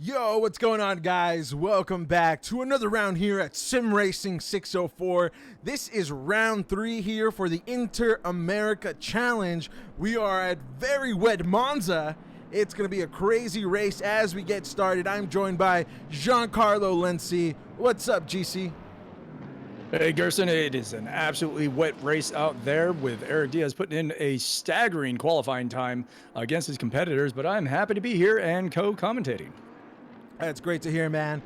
Yo, what's going on, guys? Welcome back to another round here at Sim Racing 604. This is round 3 here for the Inter-America Challenge. We are at very wet Monza. It's going to be a crazy race as we get started. I'm joined by Giancarlo Lenzi. What's up, GC? Hey Gerson, it is an absolutely wet race out there with Eric Diaz putting in a staggering qualifying time against his competitors, but I'm happy to be here and co-commentating. That's great to hear, man.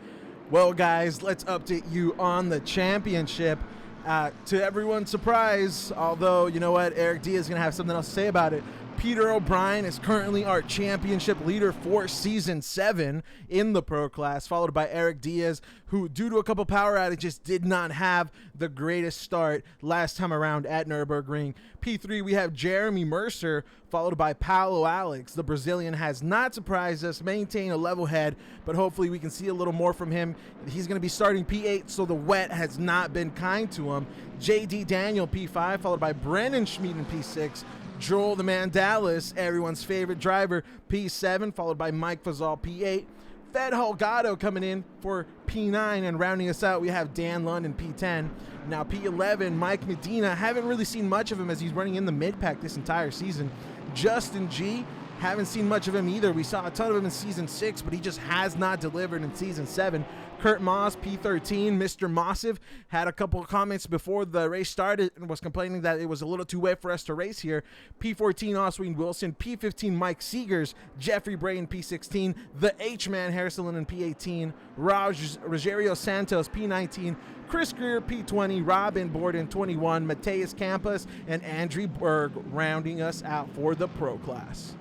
Well, guys, let's update you on the championship. To everyone's surprise, although, you know what, Eric Diaz is going to have something else to say about it. Peter O'Brien is currently our championship leader for Season 7 in the Pro Class, followed by Eric Diaz, who, due to a couple power outages, did not have the greatest start last time around at Nürburgring. P3, we have Jeremy Mercer, followed by Paulo Alex. The Brazilian has not surprised us, maintained a level head, but hopefully we can see a little more from him. He's going to be starting P8, so the wet has not been kind to him. JD Daniel, P5, followed by Brennan Schmid in P6. Joel the Man Dallas, everyone's favorite driver, P7, followed by Mike Fazal, P8. Fed Holgado coming in for P9, and rounding us out, we have Dan Lund in P10. Now P11, Mike Medina. Haven't really seen much of him as he's running in the mid-pack this entire season. Justin G, haven't seen much of him either. We saw a ton of him in Season 6, but he just has not delivered in Season 7. Kurt Moss, P13. Mr. Mossive had a couple of comments before the race started and was complaining that it was a little too wet for us to race here. P14, Oswin Wilson. P15, Mike Seegers. Jeffrey Bray in P16. The H-Man, Harrison in P18. Rogerio Santos, P19. Chris Greer, P20. Robin Borden, 21. Mateus Campos and Andrew Berg rounding us out for the Pro Class.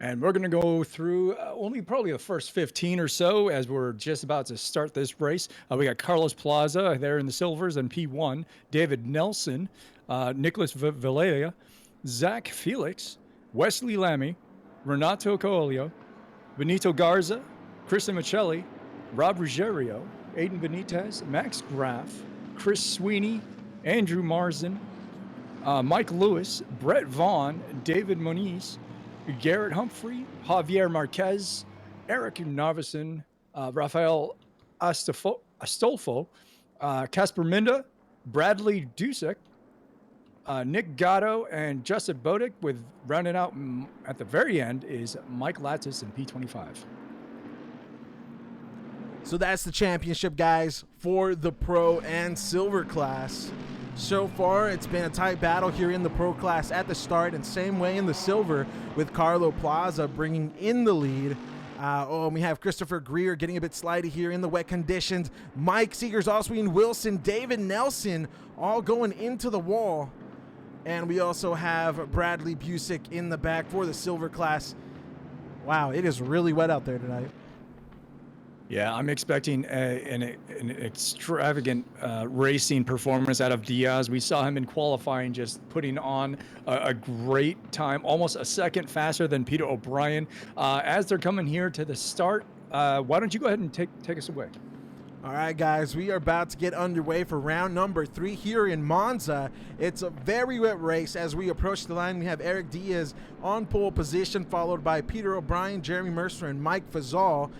And we're going to go through only probably the first 15 or so as we're just about to start this race. We got Carlos Plaza there in the silvers and P1, David Nelson, Nicholas Villela, Zach Felix, Wesley Lamy, Renato Coelho, Benito Garza, Kristen Michelli, Rob Ruggiero, Aiden Benitez, Max Graff, Chris Sweeney, Andrew Marzin, Mike Lewis, Brett Vaughn, David Moniz, Garrett Humphrey, Javier Marquez, Eric Narvison, Rafael Astolfo, Casper Minda, Bradley Dusek, Nick Gatto, and Justin Bodick, with rounding out at the very end is Mike Lattis in P25. So that's the championship, guys, for the Pro and Silver class. So far, it's been a tight battle here in the Pro Class at the start, and same way in the Silver with Carlo Plaza bringing in the lead. And we have Christopher Greer getting a bit slidey here in the wet conditions. Mike Seegers, Oswin Wilson, David Nelson all going into the wall. And we also have Bradley Busick in the back for the Silver Class. Wow, it is really wet out there tonight. Yeah, I'm expecting an extravagant racing performance out of Diaz. We saw him in qualifying just putting on a great time, almost a second faster than Peter O'Brien. As they're coming here to the start, why don't you go ahead and take us away? All right, guys, we are about to get underway for round number 3 here in Monza. It's a very wet race. As we approach the line, we have Eric Diaz on pole position, followed by Peter O'Brien, Jeremy Mercer, and Mike Fazal.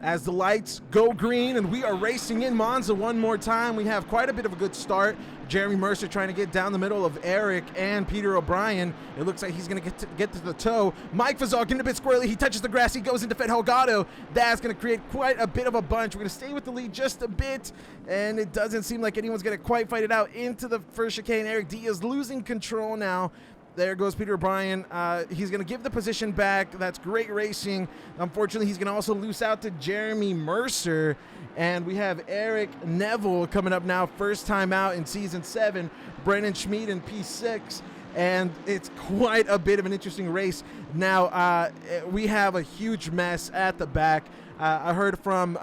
As the lights go green and we are racing in Monza one more time, we have quite a bit of a good start. Jeremy Mercer trying to get down the middle of Eric and Peter O'Brien. It looks like he's going to get to the toe. Mike Fazal getting a bit squirrely. He touches the grass. He goes into Fed Holgado. That's going to create quite a bit of a bunch. We're going to stay with the lead just a bit, and it doesn't seem like anyone's going to quite fight it out into the first chicane. Eric Diaz losing control now. There goes Peter O'Brien. He's going to give the position back. That's great racing. Unfortunately, he's going to also lose out to Jeremy Mercer. And we have Eric Neville coming up now, first time out in Season 7. Brennan Schmid in P6. And it's quite a bit of an interesting race. Now, we have a huge mess at the back. I heard from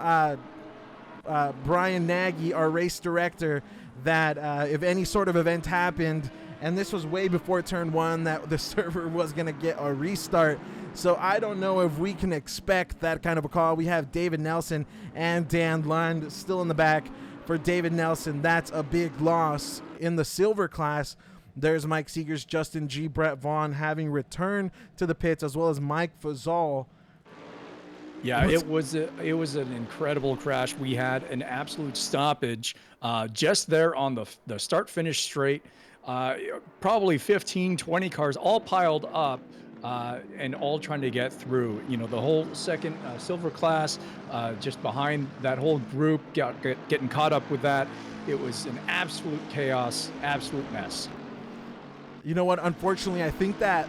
Brian Nagy, our race director, that if any sort of event happened, and this was way before turn 1, that the server was going to get a restart. So I don't know if we can expect that kind of a call. We have David Nelson and Dan Lund still in the back. For David Nelson, that's a big loss. In the Silver class, there's Mike Seegers, Justin G, Brett Vaughn having returned to the pits, as well as Mike Fazal. Yeah, it was an incredible crash. We had an absolute stoppage just there on the start finish straight. Probably 15, 20 cars all piled up and all trying to get through. You know, the whole second silver class just behind that whole group getting caught up with that. It was an absolute chaos, absolute mess. You know what? Unfortunately, I think that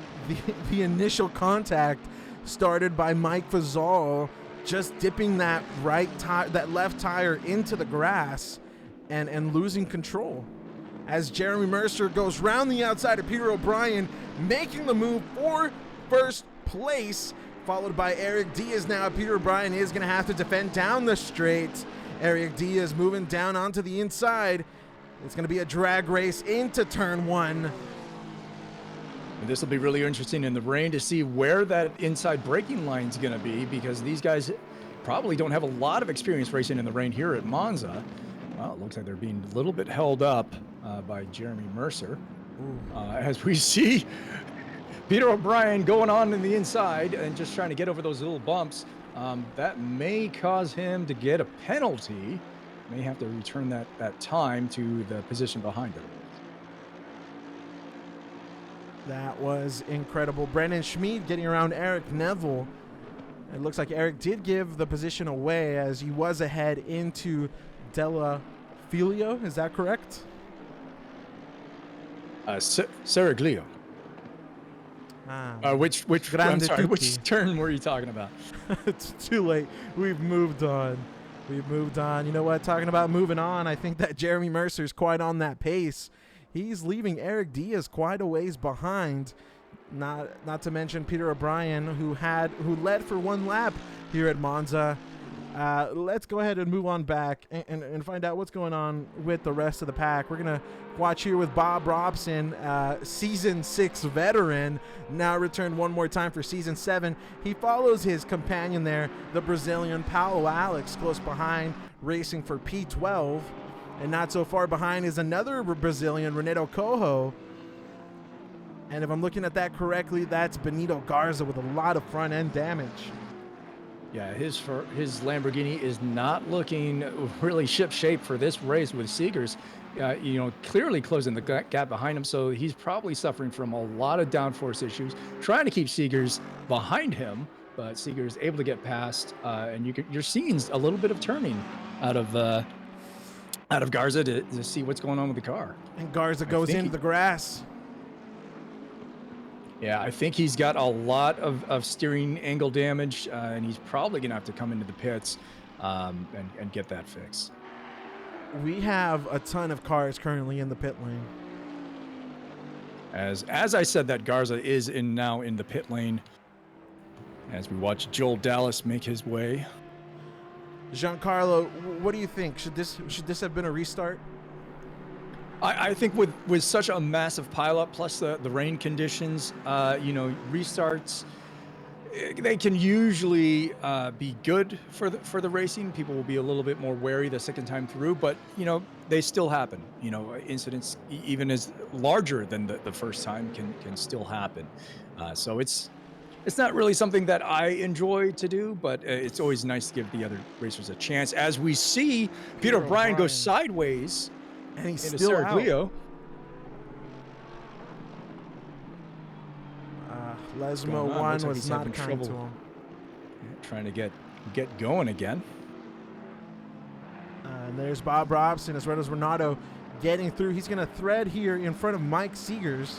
the initial contact started by Mike Fazal just dipping that left tire into the grass and losing control. As Jeremy Mercer goes round the outside of Peter O'Brien, making the move for first place, followed by Eric Diaz. Now Peter O'Brien is going to have to defend down the straight. Eric Diaz moving down onto the inside. It's going to be a drag race into turn one. And this will be really interesting in the rain to see where that inside braking line is going to be, because these guys probably don't have a lot of experience racing in the rain here at Monza. Well, it looks like they're being a little bit held up by Jeremy Mercer. As we see Peter O'Brien going on in the inside and just trying to get over those little bumps. That may cause him to get a penalty. May have to return that time to the position behind him. That was incredible. Brendan Schmid getting around Eric Neville. It looks like Eric did give the position away as he was ahead into Della Filio. Is that correct? Seraglio. I'm sorry, which turn were you talking about? It's too late. We've moved on. You know what? Talking about moving on, I think that Jeremy Mercer's quite on that pace. He's leaving Eric Diaz quite a ways behind. Not to mention Peter O'Brien, who led for one lap here at Monza. Let's go ahead and move on back and find out what's going on with the rest of the pack. We're going to watch here with Bob Robson, Season 6 veteran, now returned one more time for Season 7. He follows his companion there, the Brazilian Paulo Alex, close behind, racing for P12. And not so far behind is another Brazilian, Renato Coho. And if I'm looking at that correctly, that's Benito Garza with a lot of front-end damage. Yeah, his Lamborghini is not looking really ship-shape for this race with Seegers. Clearly closing the gap behind him, so he's probably suffering from a lot of downforce issues, trying to keep Seegers behind him, but Seegers able to get past, and you're seeing a little bit of turning out of Garza to see what's going on with the car. And Garza goes into the grass. Yeah, I think he's got a lot of steering angle damage, and he's probably going to have to come into the pits and get that fixed. We have a ton of cars currently in the pit lane. As I said, that Garza is now in the pit lane as we watch Joel Dallas make his way. Giancarlo, what do you think? Should this have been a restart? I think with such a massive pileup plus the rain conditions, restarts, they can usually be good for the racing. People will be a little bit more wary the second time through, but they still happen. Incidents even as larger than the first time can still happen. So it's not really something that I enjoy to do, but it's always nice to give the other racers a chance. As we see Peter O'Brien go sideways, and he's still out. Lesmo 1 was not kind to him. Trying to get going again. And there's Bob Robson as well as Renato getting through. He's going to thread here in front of Mike Seegers.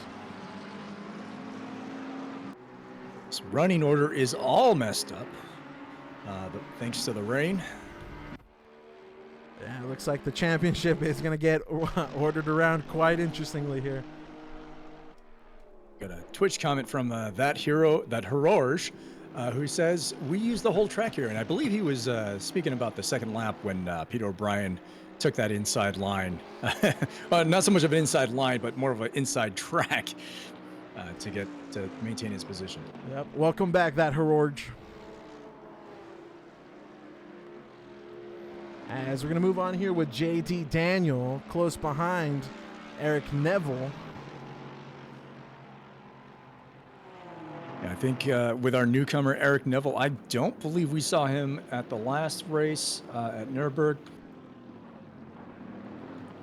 This running order is all messed up, thanks to the rain. Yeah, it looks like the championship is going to get ordered around quite interestingly here. Got a Twitch comment from that Herorge, who says, we use the whole track here. And I believe he was speaking about the second lap when Peter O'Brien took that inside line. Not so much of an inside line, but more of an inside track to maintain his position. Yep. Welcome back, that Herorge. As we're going to move on here with J.D. Daniel, close behind Eric Neville. Yeah, I think with our newcomer Eric Neville, I don't believe we saw him at the last race at Nürburgring.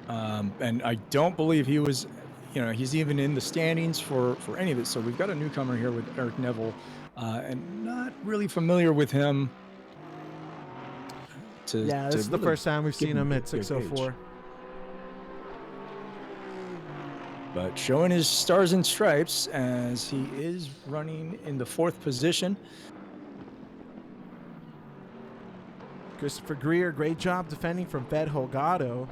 And I don't believe he was, he's even in the standings for any of it. So we've got a newcomer here with Eric Neville, and not really familiar with him. Yeah, this is the really first time we've seen him at a gauge. 604. But showing his stars and stripes as he is running in the 4th position. Christopher Greer, great job defending from Fed Holgado.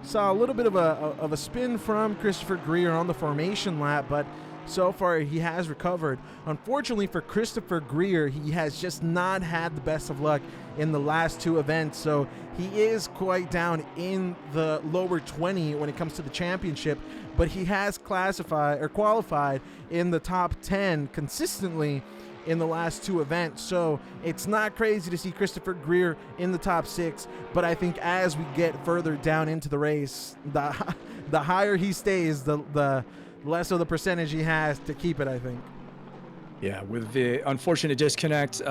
Saw a little bit of a spin from Christopher Greer on the formation lap, but so far he has recovered. Unfortunately for Christopher Greer, he has just not had the best of luck in the last 2 events, so he is quite down in the lower 20 when it comes to the championship, but he has qualified in the top 10 consistently in the last 2 events. So it's not crazy to see Christopher Greer in the top 6, but I think as we get further down into the race, the higher he stays, the less of the percentage he has to keep it, I think. Yeah, with the unfortunate disconnect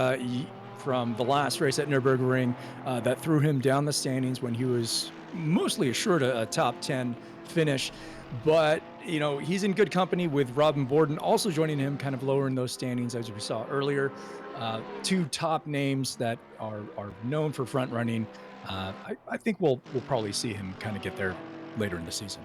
from the last race at Nürburgring that threw him down the standings when he was mostly assured a top 10 finish. But, he's in good company with Robin Borden also joining him kind of lower in those standings, as we saw earlier. 2 top names that are known for front running. I think we'll probably see him kind of get there later in the season.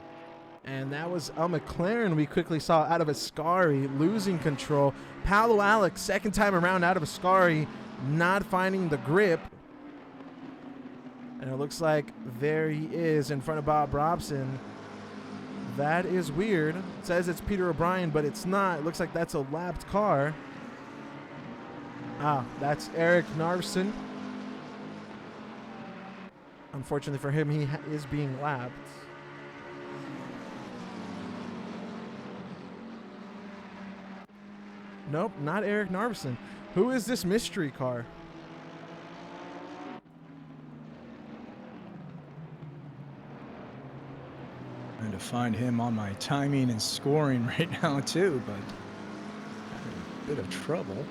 And that was a McLaren we quickly saw out of Ascari losing control. Paulo Alex, second time around out of Ascari, not finding the grip. And it looks like there he is in front of Bob Robson. That is weird. It says it's Peter O'Brien, but it's not. It looks like that's a lapped car. That's Eric Narvson. Unfortunately for him, he is being lapped. Nope, not Eric Narvson. Who is this mystery car? Trying to find him on my timing and scoring right now too, but having a bit of trouble.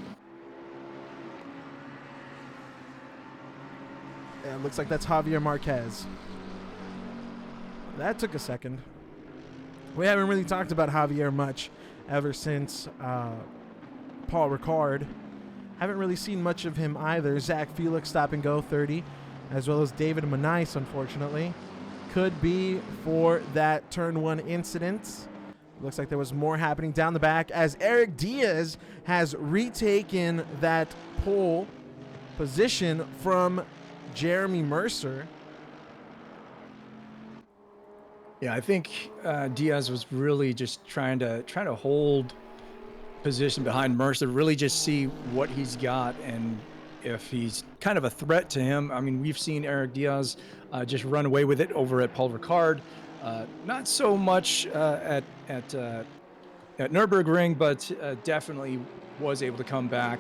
Yeah, it looks like that's Javier Marquez. That took a second. We haven't really talked about Javier much ever since Paul Ricard. Haven't really seen much of him either. Zach Felix stop and go 30, as well as David Manice, unfortunately. Could be for that turn 1 incident. Looks like there was more happening down the back as Eric Diaz has retaken that pole position from Jeremy Mercer. Yeah, I think Diaz was really just trying to hold position behind Mercer, really just see what he's got and if he's kind of a threat to him. I mean, we've seen Eric Diaz just run away with it over at Paul Ricard. Not so much at Nürburgring, but definitely was able to come back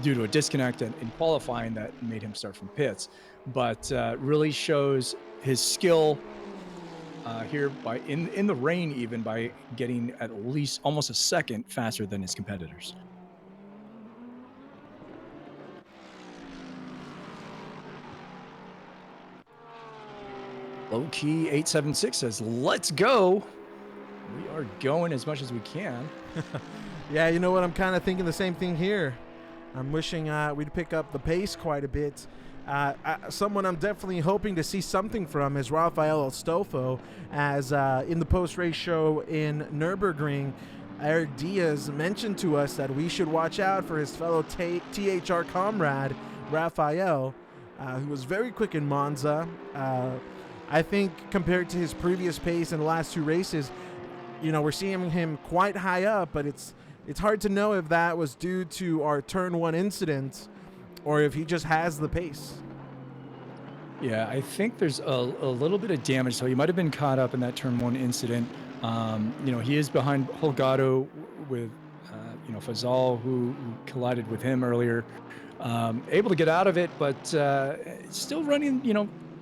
due to a disconnect in qualifying that made him start from pits. But really shows his skill here by in the rain, even by getting at least almost a second faster than his competitors. Low key 876 says, "Let's go." We are going as much as we can. Yeah, you know what? I'm kind of thinking the same thing here. I'm wishing we'd pick up the pace quite a bit. Someone I'm definitely hoping to see something from is Rafael Estofo, as in the post-race show in Nürburgring, Eric Diaz mentioned to us that we should watch out for his fellow THR comrade, Rafael, who was very quick in Monza. I think compared to his previous pace in the last 2 races, we're seeing him quite high up, but it's hard to know if that was due to our turn 1 incident or if he just has the pace. Yeah, I think there's a little bit of damage, so he might have been caught up in that turn 1 incident. He is behind Holgado with, Fazal, who collided with him earlier. Able to get out of it, but still running,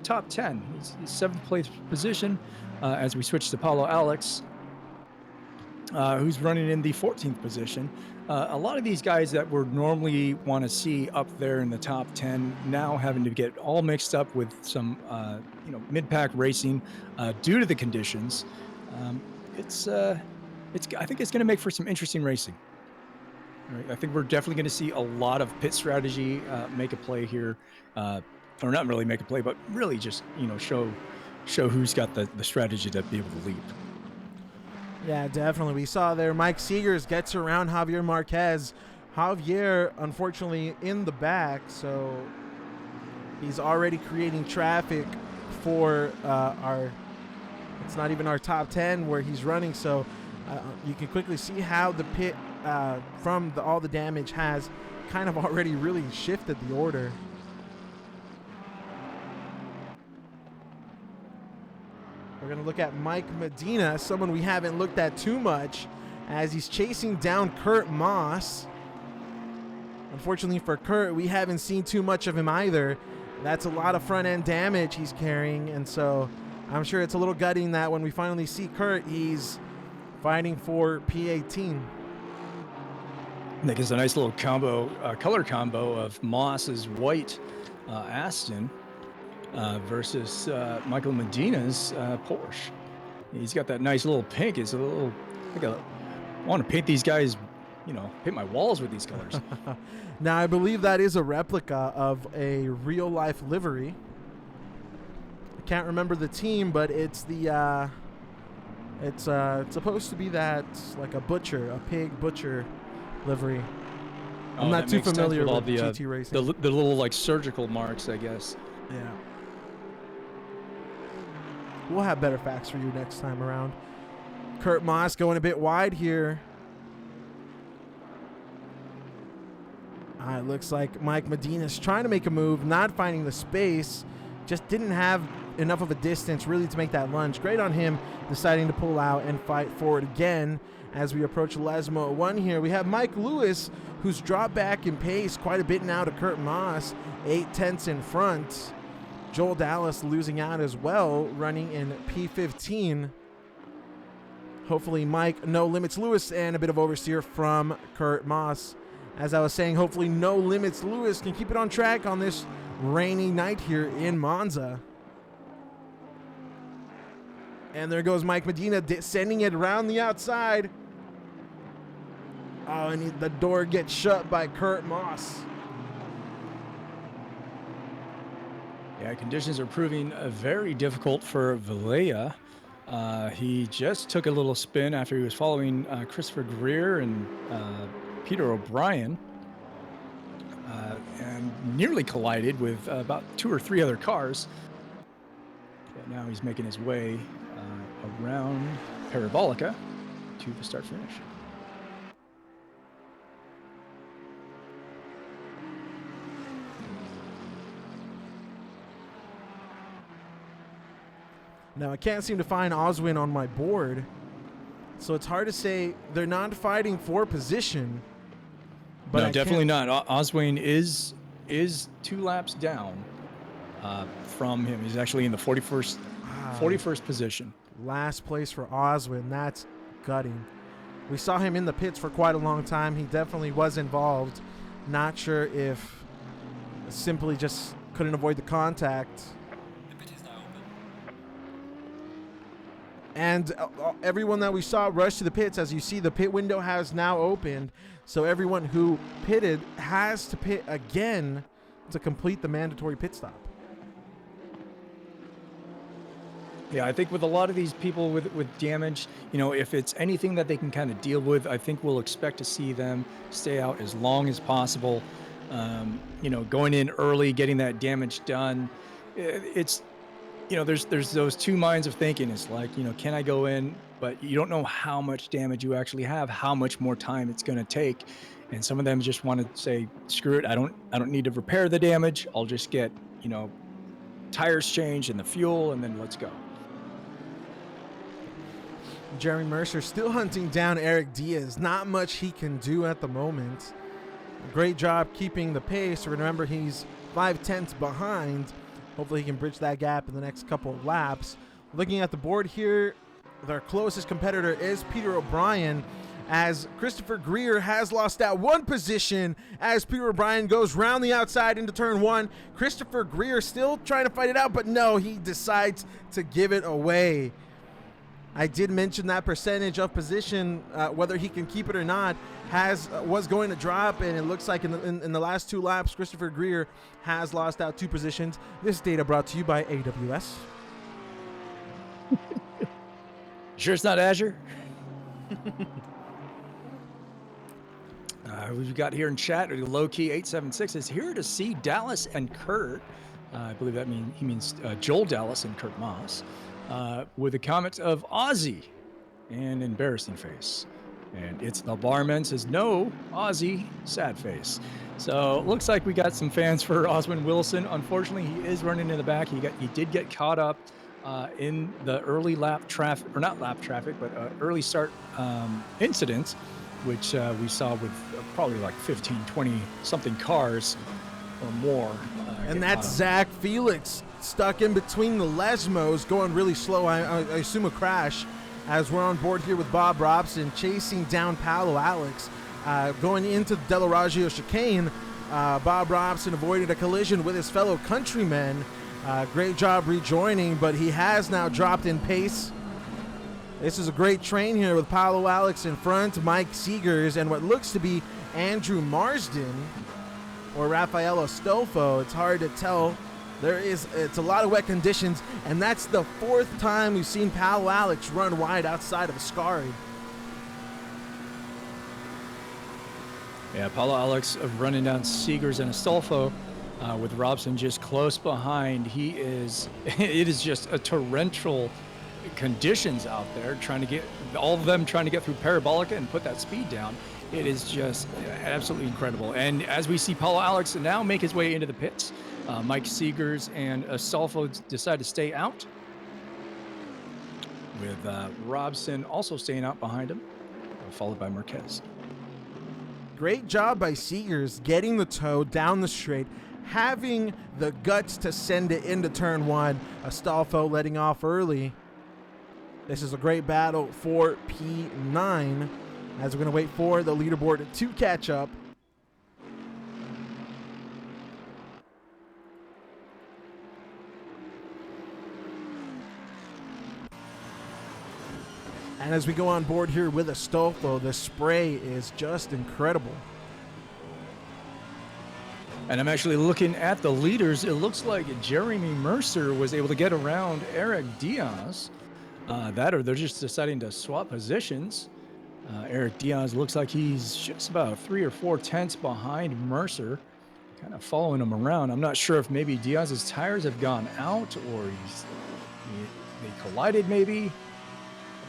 top 10. He's 7th place position as we switch to Paulo Alex, who's running in the 14th position. A lot of these guys that we're normally want to see up there in the top 10 now having to get all mixed up with some, mid-pack racing due to the conditions. Um, I think it's going to make for some interesting racing. Right? I think we're definitely going to see a lot of pit strategy make a play here, or not really make a play, but really just show who's got the strategy to be able to lead. Yeah, definitely. We saw there Mike Seegers gets around Javier Marquez. Javier, unfortunately, in the back, so he's already creating traffic for it's not even our top 10 where he's running, so you can quickly see how the pit from all the damage has kind of already really shifted the order. We're going to look at Mike Medina, someone we haven't looked at too much, as he's chasing down Kurt Moss. Unfortunately for Kurt, we haven't seen too much of him either. That's a lot of front-end damage he's carrying, and so I'm sure it's a little gutting that when we finally see Kurt, he's fighting for P18. I think it's a nice little color combo of Moss's white Aston versus Michael Medina's Porsche. He's got that nice little pink. It's a little, I want to paint these guys, paint my walls with these colors. Now, I believe that is a replica of a real-life livery. I can't remember the team, but it's the, it's supposed to be that, like a pig butcher livery. I'm not too familiar with the GT racing. The little, like, surgical marks, I guess. Yeah. We'll have better facts for you next time around. Kurt Moss going a bit wide here. It looks like Mike Medina's trying to make a move, not finding the space. Just didn't have enough of a distance really to make that lunge. Great on him deciding to pull out and fight forward again. As we approach Lesmo 1 here, we have Mike Lewis, who's dropped back in pace quite a bit now to Kurt Moss, 8/10 in front. Joel Dallas losing out as well, running in P15. Hopefully Mike No Limits Lewis, and a bit of oversteer from Kurt Moss. As I was saying, hopefully No Limits Lewis can keep it on track on this rainy night here in Monza. And there goes Mike Medina sending it around the outside. Oh, and the door gets shut by Kurt Moss. Yeah, conditions are proving very difficult for Valleja. He just took a little spin after he was following Christopher Greer and Peter O'Brien and nearly collided with about 2 or 3 other cars. But now he's making his way around Parabolica to the start-finish. Now, I can't seem to find Oswin on my board, so it's hard to say. They're not fighting for position. But no, definitely not. Oswin is 2 laps down from him. He's actually in the 41st position. Last place for Oswin. That's gutting. We saw him in the pits for quite a long time. He definitely was involved. Not sure if simply just couldn't avoid the contact. And everyone that we saw rush to the pits. As you see, the pit window has now opened. So everyone who pitted has to pit again to complete the mandatory pit stop. Yeah, I think with a lot of these people with damage, if it's anything that they can kind of deal with, I think we'll expect to see them stay out as long as possible. Going in early, getting that damage done. It's there's those 2 minds of thinking. It's like, can I go in? But you don't know how much damage you actually have, how much more time it's going to take. And some of them just want to say, screw it. I don't need to repair the damage. I'll just get, tires changed and the fuel, and then let's go. Jeremy Mercer still hunting down Eric Diaz. Not much he can do at the moment. Great job keeping the pace. Remember, he's 5/10 behind. Hopefully he can bridge that gap in the next couple of laps. Looking at the board here, their closest competitor is Peter O'Brien, as Christopher Greer has lost that one position as Peter O'Brien goes round the outside into turn 1. Christopher Greer still trying to fight it out, but no, he decides to give it away. I did mention that percentage of position, whether he can keep it or not, was going to drop, and it looks like in the last 2 laps, Christopher Greer has lost out 2 positions. This data brought to you by AWS. Sure it's not Azure? We've got here in chat, low-key 876 is here to see Dallas and Kurt. I believe that he means Joel Dallas and Kurt Moss. With the comments of Aussie and embarrassing face. And it's the barman says, no, Aussie, sad face. So looks like we got some fans for Oswin Wilson. Unfortunately, he is running in the back. He did get caught up in the early lap traffic, or not lap traffic, but early start incident, which we saw with probably like 15, 20 something cars or more. And that's Zach Felix stuck in between the Lesmos, going really slow. I assume a crash, as we're on board here with Bob Robson chasing down Paolo Alex. Going into the Del Raggio chicane, Bob Robson avoided a collision with his fellow countrymen. Great job rejoining, but he has now dropped in pace. This is a great train here with Paolo Alex in front, Mike Seegers, and what looks to be Andrew Marsden or Rafael Ostolfo. It's hard to tell. It's a lot of wet conditions, and that's the 4th time we've seen Paolo Alex run wide outside of Ascari. Yeah, Paolo Alex running down Seegers and Astolfo with Robson just close behind. It is just a torrential conditions out there, all of them trying to get through Parabolica and put that speed down. It is just absolutely incredible. And as we see Paolo Alex now make his way into the pits, Mike Seegers and Astolfo decide to stay out, with Robson also staying out behind him, followed by Marquez. Great job by Seegers getting the toe down the straight, having the guts to send it into turn 1. Astolfo letting off early. This is a great battle for P9, as we're going to wait for the leaderboard to catch up. And as we go on board here with Astolfo, the spray is just incredible. And I'm actually looking at the leaders. It looks like Jeremy Mercer was able to get around Eric Diaz. Or they're just deciding to swap positions. Eric Diaz looks like he's just about 3 or 4 tenths behind Mercer, kind of following him around. I'm not sure if maybe Diaz's tires have gone out or they collided maybe.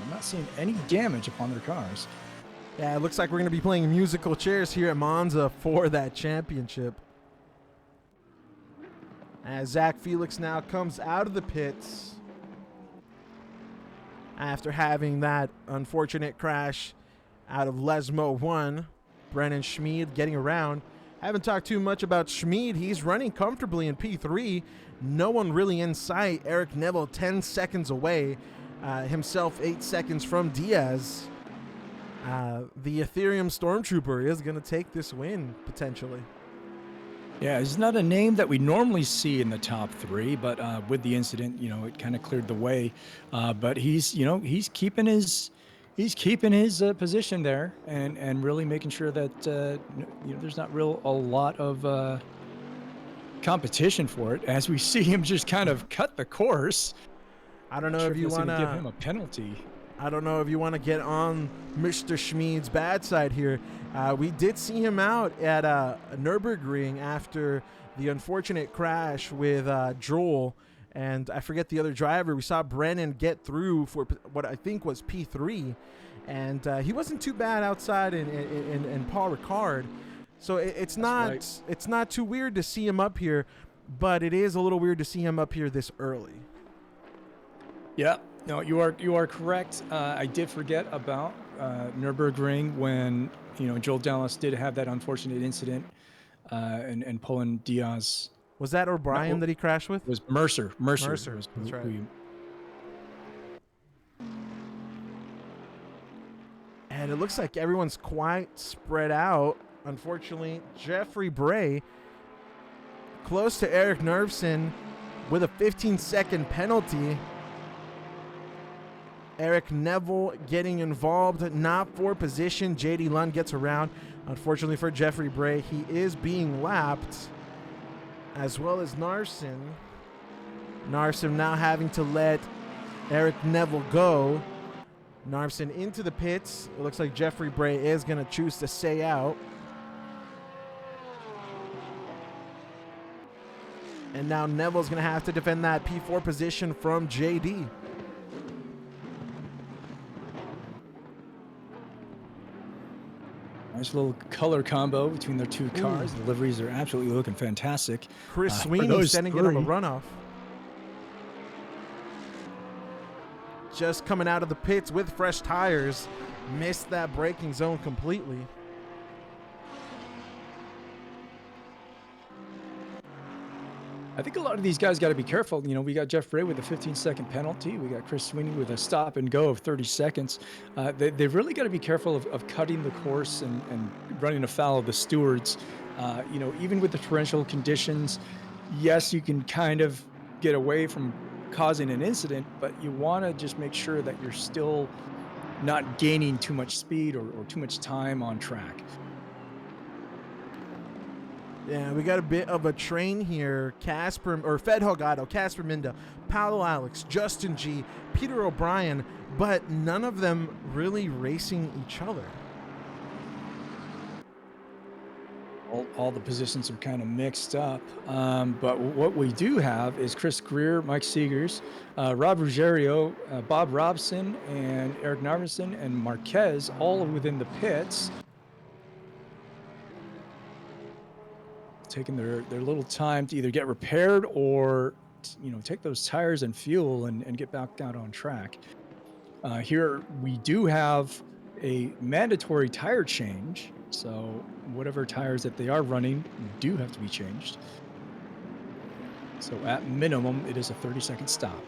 I'm not seeing any damage upon their cars. Yeah, it looks like we're going to be playing musical chairs here at Monza for that championship. As Zach Felix now comes out of the pits after having that unfortunate crash out of Lesmo 1. Brennan Schmid getting around. I haven't talked too much about Schmid. He's running comfortably in P3. No one really in sight. Eric Neville 10 seconds away. Himself 8 seconds from Diaz. The Ethereum Stormtrooper is going to take this win, potentially. Yeah, he's not a name that we normally see in the top 3, but with the incident, it kind of cleared the way. But he's keeping his position there and really making sure that there's not a lot of competition for it, as we see him just kind of cut the course. I don't know if you want to give him a penalty. I don't know if you want to get on Mr. Schmid's bad side here. We did see him out at Nürburgring after the unfortunate crash with Joel, and I forget the other driver. We saw Brennan get through for what I think was P3, and he wasn't too bad outside in Paul Ricard. So it's not too weird to see him up here, but it is a little weird to see him up here this early. Yeah, no, you are correct. I did forget about Nürburgring when Joel Dallas did have that unfortunate incident and pulling Diaz. Was that O'Brien that he crashed with? It was Mercer. That's right. And it looks like everyone's quite spread out. Unfortunately, Jeffrey Bray close to Eric Nervson with a 15-second penalty. Eric Neville getting involved, not for position. JD Lund gets around. Unfortunately for Jeffrey Bray, he is being lapped, as well as Narson. Narson now having to let Eric Neville go. Narson into the pits. It looks like Jeffrey Bray is going to choose to stay out. And now Neville's going to have to defend that P4 position from JD. Nice little color combo between their two cars. The liveries are absolutely looking fantastic. Chris Sweeney sending it on a runoff. Just coming out of the pits with fresh tires. Missed that braking zone completely. I think a lot of these guys got to be careful. You know, we got Jeff Bray with a 15-second penalty. We got Chris Sweeney with a stop and go of 30 seconds. They've really got to be careful of cutting the course and running afoul of the stewards. You know, even with the torrential conditions, yes, you can kind of get away from causing an incident, but you want to just make sure that you're still not gaining too much speed or too much time on track. Yeah, we got a bit of a train here. Fed Holgado, Casper Minda, Paolo Alex, Justin G, Peter O'Brien, but none of them really racing each other. All the positions are kind of mixed up. But what we do have is Chris Greer, Mike Seegers, Rob Ruggiero, Bob Robson, and Eric Narvison and Marquez all within the pits. Taking their little time to either get repaired or, you know, take those tires and fuel and get back out on track. Here we do have a mandatory tire change. So whatever tires that they are running do have to be changed. So at minimum, it is a 30-second stop.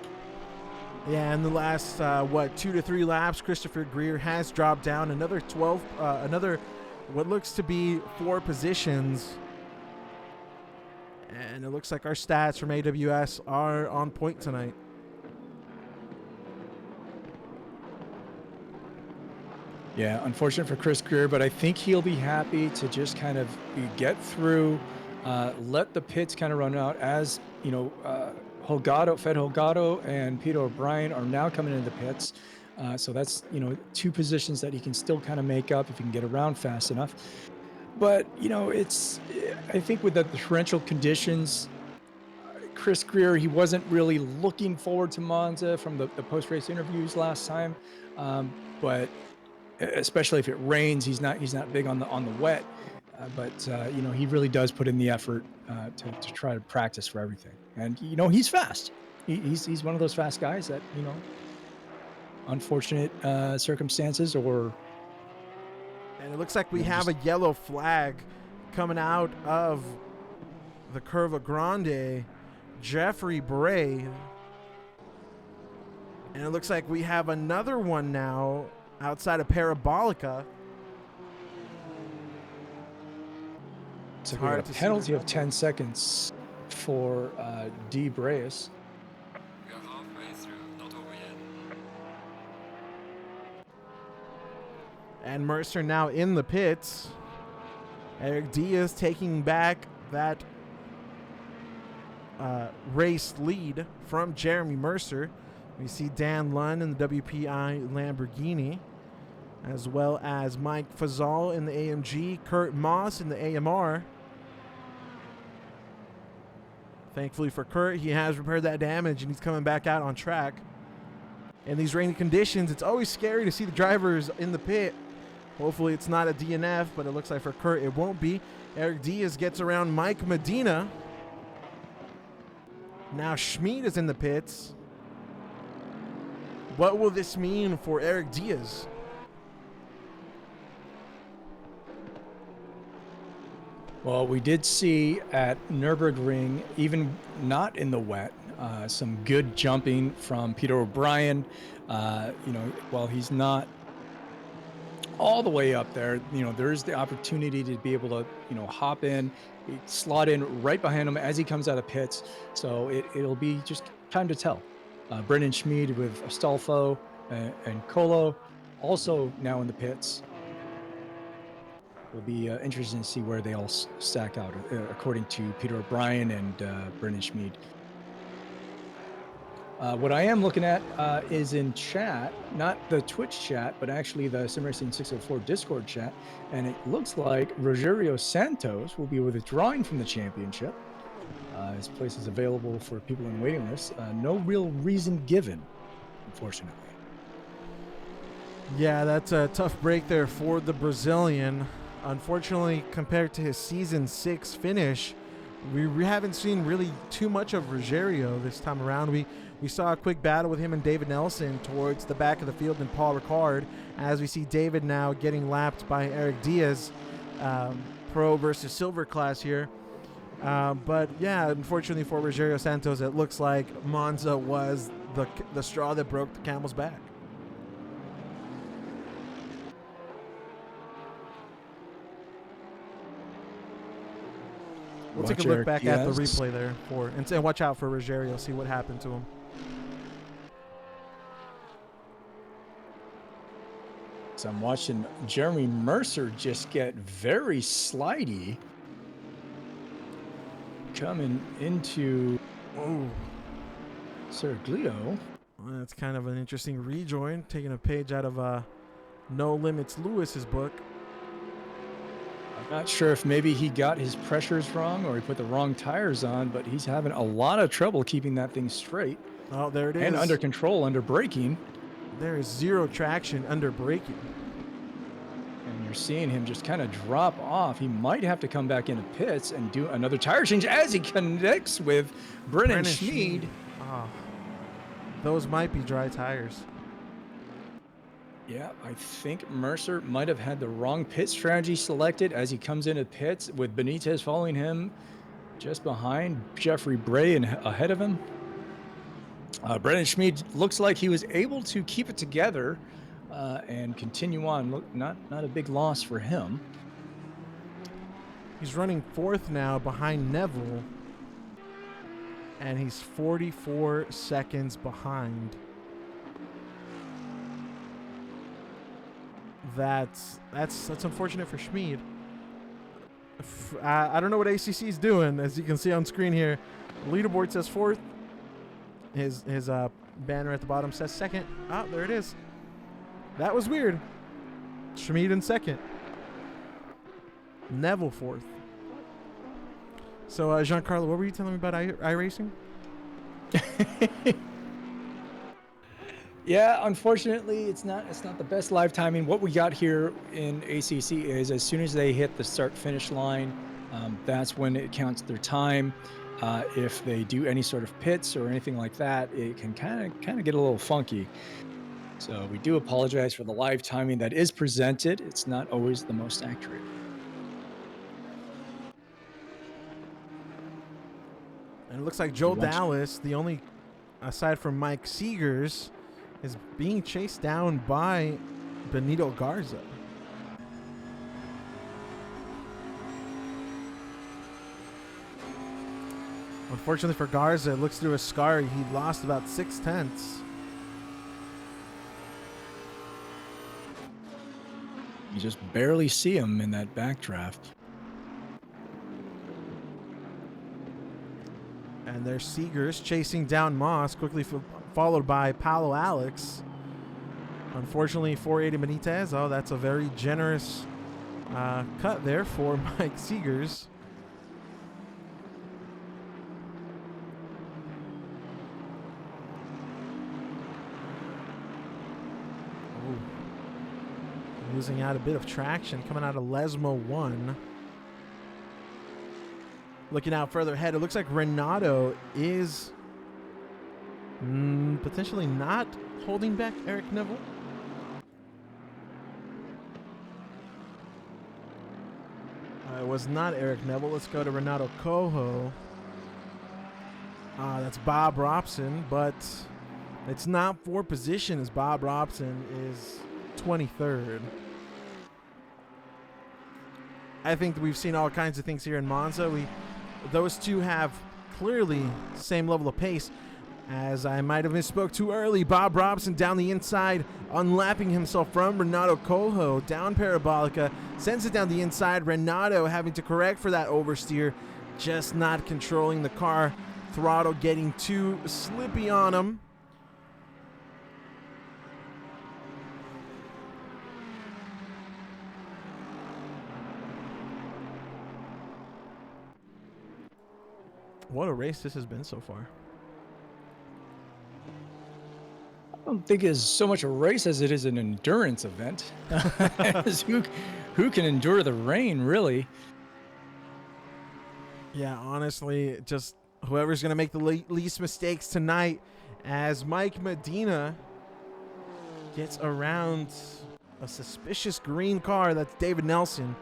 Yeah, in the last, 2 to 3 laps, Christopher Greer has dropped down another what looks to be 4 positions. And it looks like our stats from AWS are on point tonight. Yeah, unfortunate for Chris Greer, but I think he'll be happy to just kind of get through, let the pits kind of run out as, you know, Fed Holgado and Peter O'Brien are now coming into the pits. So that's, you know, 2 positions that he can still kind of make up if he can get around fast enough. But, you know, I think with the torrential conditions, Chris Greer, he wasn't really looking forward to Monza from the post-race interviews last time. But especially if it rains, he's not big on the wet. But you know, he really does put in the effort to try to practice for everything. And, you know, he's fast. He's one of those fast guys that, you know, unfortunate circumstances or... And it looks like we have a yellow flag coming out of the Curva Grande. Jeffrey Bray. And it looks like we have another one now outside of Parabolica. So we have a penalty of 10 seconds for D. Breas. We are halfway through, not over yet. And Mercer now in the pits. Eric Diaz taking back that race lead from Jeremy Mercer. We see Dan Lund in the WPI Lamborghini, as well as Mike Fazal in the AMG, Kurt Moss in the AMR. Thankfully for Kurt, he has repaired that damage and he's coming back out on track. In these rainy conditions, it's always scary to see the drivers in the pit. Hopefully it's not a DNF, but it looks like for Kurt it won't be. Eric Diaz gets around Mike Medina. Now Schmid is in the pits. What will this mean for Eric Diaz? Well, we did see at Nürburgring, even not in the wet, some good jumping from Peter O'Brien. You know, while he's not all the way up there. There's the opportunity to be able to, hop in, slot in right behind him as he comes out of pits. So it'll be just time to tell. Brendan Schmid with Astolfo and Colo also now in the pits. It'll be interesting to see where they all stack out, according to Peter O'Brien and Brendan Schmid. What I am looking at is in chat, not the Twitch chat, but actually the SimRacing604 Discord chat. And it looks like Rogerio Santos will be withdrawing from the championship. His place is available for people in waiting lists. No real reason given, unfortunately. Yeah, that's a tough break there for the Brazilian. Unfortunately, compared to his season 6 finish, we haven't seen really too much of Rogerio this time around. We saw a quick battle with him and David Nelson towards the back of the field and Paul Ricard, as we see David now getting lapped by Eric Diaz, pro versus silver class here. But yeah, unfortunately for Rogerio Santos, it looks like Monza was the straw that broke the camel's back. We'll take a look back at the replay there and watch out for Rogerio, see what happened to him. So I'm watching Jeremy Mercer just get very slidey coming into Serglio. Well, that's kind of an interesting rejoin, taking a page out of No Limits Lewis's book. I'm not sure if maybe he got his pressures wrong or he put the wrong tires on, but he's having a lot of trouble keeping that thing straight. Oh, there it is. And under control, under braking. There is zero traction under braking. And you're seeing him just kind of drop off. He might have to come back into pits and do another tire change as he connects with Brennan Schmid. Oh, those might be dry tires. Yeah, I think Mercer might have had the wrong pit strategy selected as he comes into pits with Benitez following him just behind Jeffrey Bray and ahead of him. Brendan Schmid looks like he was able to keep it together and continue on. Look, not a big loss for him. He's running fourth now behind Neville, and he's 44 seconds behind. That's unfortunate for Schmid. I don't know what ACC is doing, as you can see on screen here. Leaderboard says fourth. His banner at the bottom says second. Ah, there it is. That was weird. Schmid in second. Neville fourth. So, Giancarlo, what were you telling me about iRacing? Yeah, unfortunately, it's not the best live timing. What we got here in ACC is as soon as they hit the start-finish line, that's when it counts their time. If they do any sort of pits or anything like that, it can kind of get a little funky. So we do apologize for the live timing that is presented. It's not always the most accurate. And it looks like Joe Dallas, the only, aside from Mike Seegers, is being chased down by Benito Garza. Unfortunately for Garza, it looks through a scar. He lost about 0.6. You just barely see him in that backdraft. And there's Seegers chasing down Moss, quickly followed by Paulo Alex. Unfortunately, 480 Benitez. Oh, that's a very generous cut there for Mike Seegers. Losing out a bit of traction coming out of Lesmo 1. Looking out further ahead, it looks like Renato is potentially not holding back Eric Neville. It was not Eric Neville. Let's go to Renato Coho. That's Bob Robson, but it's not for position, as Bob Robson is 23rd. I think we've seen all kinds of things here in Monza. Those two have clearly same level of pace. As I might have misspoke too early, Bob Robson down the inside, unlapping himself from Renato Coho, down Parabolica, sends it down the inside. Renato having to correct for that oversteer, just not controlling the car. Throttle getting too slippy on him. What a race this has been so far. I don't think it's so much a race as it is an endurance event. As who can endure the rain, really? Yeah, honestly, just whoever's going to make the least mistakes tonight, as Mike Medina gets around a suspicious green car. That's David Nelson.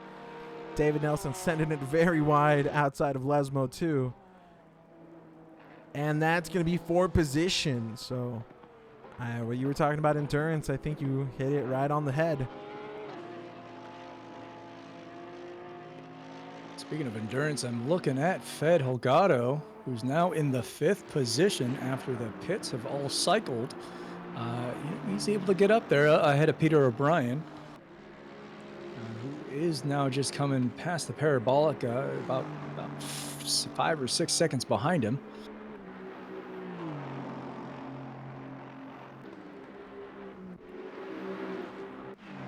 David Nelson sending it very wide outside of Lesmo too. And that's going to be for position. So what you were talking about endurance, I think you hit it right on the head. Speaking of endurance, I'm looking at Fed Holgado, who's now in the 5th position after the pits have all cycled. He's able to get up there ahead of Peter O'Brien, who is now just coming past the Parabolica, about 5 or 6 seconds behind him.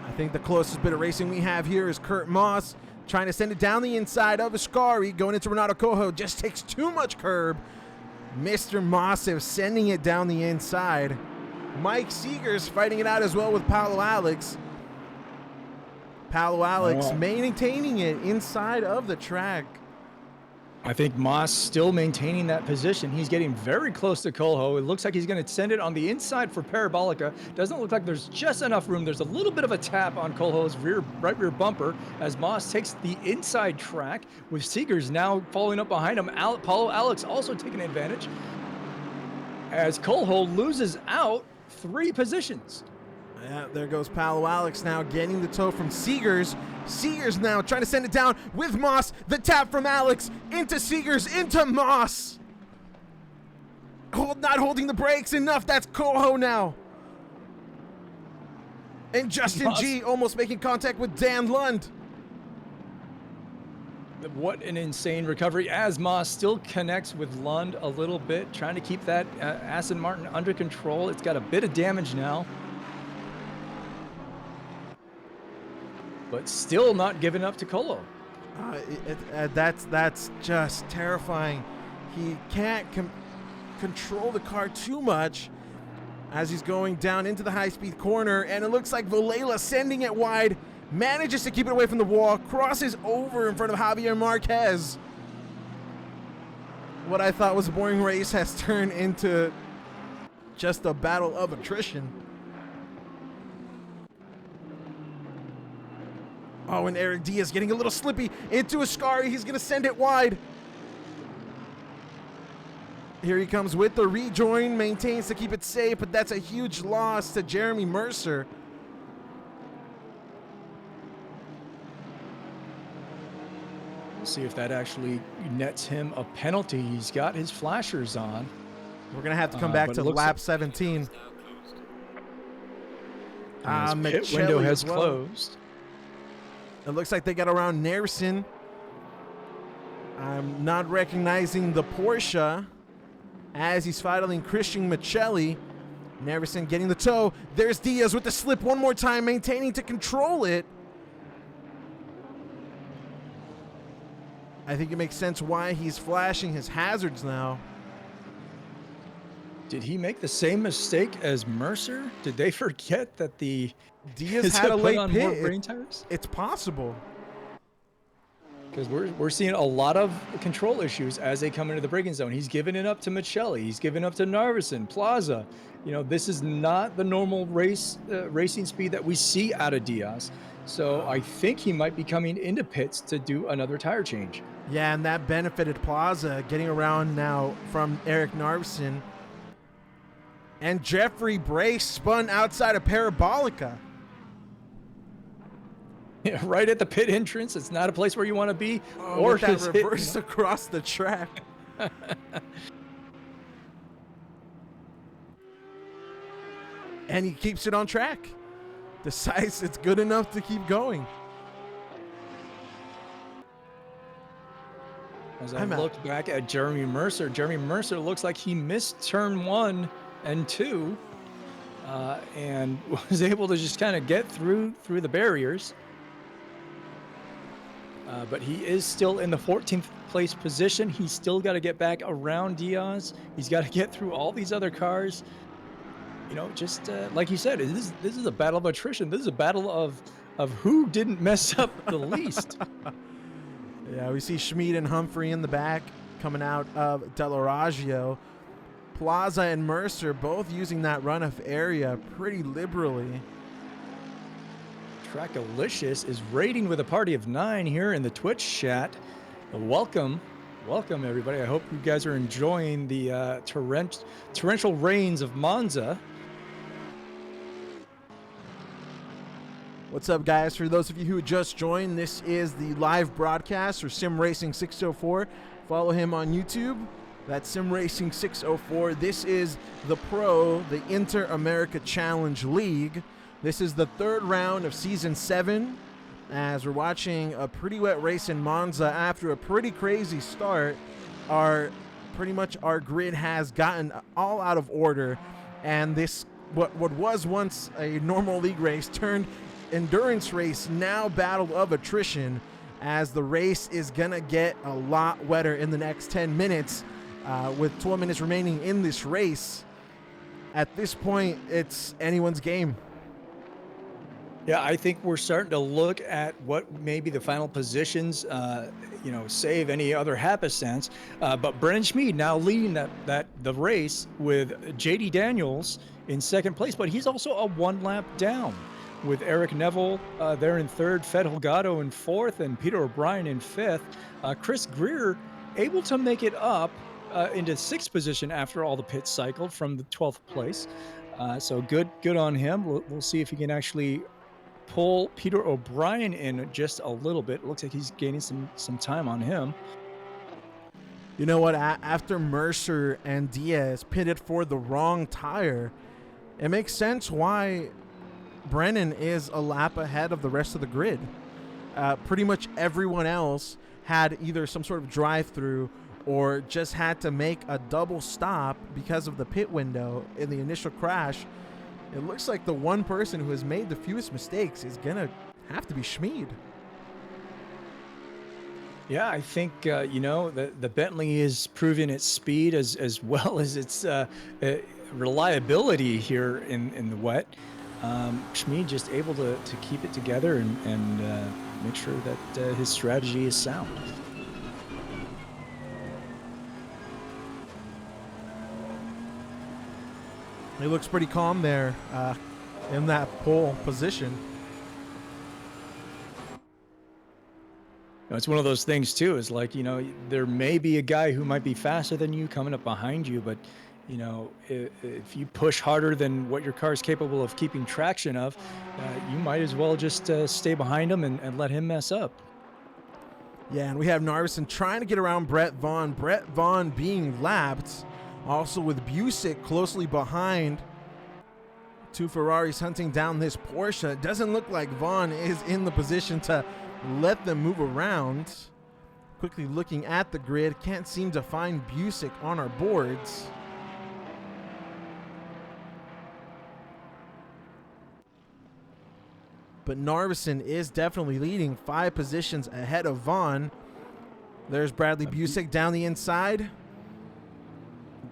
I think the closest bit of racing we have here is Kurt Moss trying to send it down the inside of Ascari, going into Renato Coho. Just takes too much curb. Mr. Mossev sending it down the inside. Mike Seegers fighting it out as well with Paulo Alex. Paulo Alex maintaining it inside of the track. I think Moss still maintaining that position. He's getting very close to Coho. It looks like he's going to send it on the inside for Parabolica. Doesn't look like there's just enough room. There's a little bit of a tap on Coho's right rear bumper as Moss takes the inside track, with Seegers now following up behind him. Paulo Alex also taking advantage as Coho loses out 3 positions. Yeah, there goes Paulo Alex now getting the tow from Seegers. Seegers now trying to send it down with Moss. The tap from Alex into Seegers, into Moss. Not holding the brakes enough. That's Coho now. And Justin Moss. G almost making contact with Dan Lund. What an insane recovery as Moss still connects with Lund a little bit, trying to keep that Aston Martin under control. It's got a bit of damage now, but still not giving up to Colo. That's just terrifying. He can't control the car too much as he's going down into the high-speed corner, and it looks like Vilela sending it wide, manages to keep it away from the wall, crosses over in front of Javier Marquez. What I thought was a boring race has turned into just a battle of attrition. Oh, and Eric Diaz getting a little slippy into Ascari. He's going to send it wide. Here he comes with the rejoin, maintains to keep it safe, but that's a huge loss to Jeremy Mercer. See if that actually nets him a penalty. He's got his flashers on. We're going to have to come back to lap 17. Pit window has closed. It looks like they got around Nerson. I'm not recognizing the Porsche as he's fighting Christian Michelli. Nerson getting the tow. There's Diaz with the slip one more time, maintaining to control it. I think it makes sense why he's flashing his hazards now. Did he make the same mistake as Mercer? Did they forget that the Diaz had a late on pit? more rain tires? It's possible. Because we're seeing a lot of control issues as they come into the braking zone. He's giving it up to Michelli. He's giving up to Narveson, Plaza. You know, this is not the normal racing speed that we see out of Diaz. So I think he might be coming into pits to do another tire change. Yeah, and that benefited Plaza getting around now from Eric Narveson. And Jeffrey Brace spun outside of Parabolica. right at the pit entrance. It's not a place where you want to be. Oh, with that reverse across the track. And he keeps it on track. Decides it's good enough to keep going. As I look back at Jeremy Mercer looks like he missed turn 1 and 2 and was able to just kind of get through the barriers. But he is still in the 14th place position. He's still got to get back around Diaz. He's got to get through all these other cars. You know, just like you said, this is a battle of attrition. This is a battle of who didn't mess up the least. Yeah, we see Schmid and Humphrey in the back coming out of Dell'Orazio. Plaza and Mercer both using that runoff area pretty liberally. Trackalicious is raiding with a party of 9 here in the Twitch chat. Welcome everybody. I hope you guys are enjoying the torrential rains of Monza. What's up, guys? For those of you who just joined, this is the live broadcast for Sim Racing 604. Follow him on YouTube. That's Sim Racing 604. This is the Inter-America Challenge League. This is the 3rd round of Season 7, as we're watching a pretty wet race in Monza after a pretty crazy start. Our grid has gotten all out of order, and this what was once a normal league race turned endurance race, now battle of attrition, as the race is gonna get a lot wetter in the next 10 minutes with 12 minutes remaining in this race. At this point, it's anyone's game. Yeah, I think we're starting to look at what maybe the final positions, save any other happenstance. But Brennan Schmid now leading the race with JD Daniels in 2nd place, but he's also a 1 lap down, with Eric Neville there in 3rd, Fed Holgado in 4th, and Peter O'Brien in 5th. Chris Greer able to make it up into 6th position after all the pits cycled from the 12th place. So good on him. We'll see if he can actually pull Peter O'Brien in just a little bit. It looks like he's gaining some time on him. You know what? After Mercer and Diaz pitted for the wrong tire, it makes sense why Brennan is a lap ahead of the rest of the grid. Pretty much everyone else had either some sort of drive-through or just had to make a double stop because of the pit window in the initial crash. It looks like the one person who has made the fewest mistakes is going to have to be Schmid. Yeah, I think, the Bentley is proving its speed as well as its reliability here in the wet. Schmid just able to keep it together and make sure that his strategy is sound. He looks pretty calm there in that pole position. It's one of those things too, is like, there may be a guy who might be faster than you coming up behind you, but if you push harder than what your car is capable of keeping traction of, you might as well just stay behind him and let him mess up. Yeah, and we have Narvison trying to get around Brett Vaughn. Brett Vaughn being lapped, also with Busick closely behind. 2 Ferraris hunting down this Porsche. It doesn't look like Vaughn is in the position to let them move around. Quickly looking at the grid, can't seem to find Busick on our boards. But Narvison is definitely leading 5 positions ahead of Vaughn. There's Bradley Busick down the inside.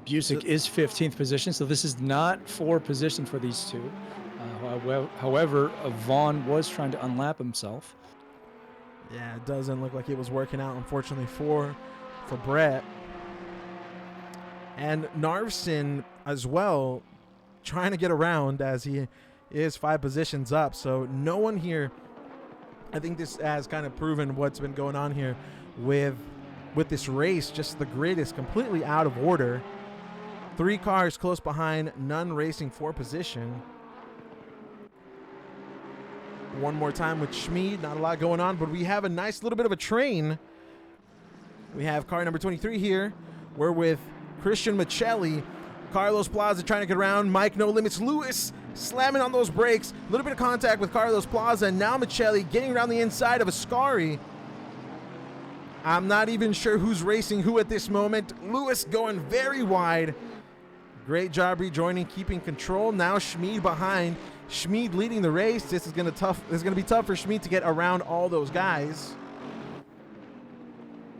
Busick is 15th position, so this is not 4 position for these two. However, Vaughn was trying to unlap himself. Yeah, it doesn't look like it was working out, unfortunately, for Brett. And Narvson as well, trying to get around as he is 5 positions up. So no one here. I think this has kind of proven what's been going on here with this race. Just the grid is completely out of order. 3 cars close behind, none racing for position. one more time with Schmid. Not a lot going on, but we have a nice little bit of a train. We have car number 23 here. We're with Christian Michelli. Carlos Plaza trying to get around. Mike No Limits. Lewis slamming on those brakes. A little bit of contact with Carlos Plaza. And now Michelli getting around the inside of Ascari. I'm not even sure who's racing who at this moment. Lewis going very wide. Great job rejoining, keeping control. Now Schmid behind. Schmid leading the race. This is gonna be tough for Schmid to get around all those guys.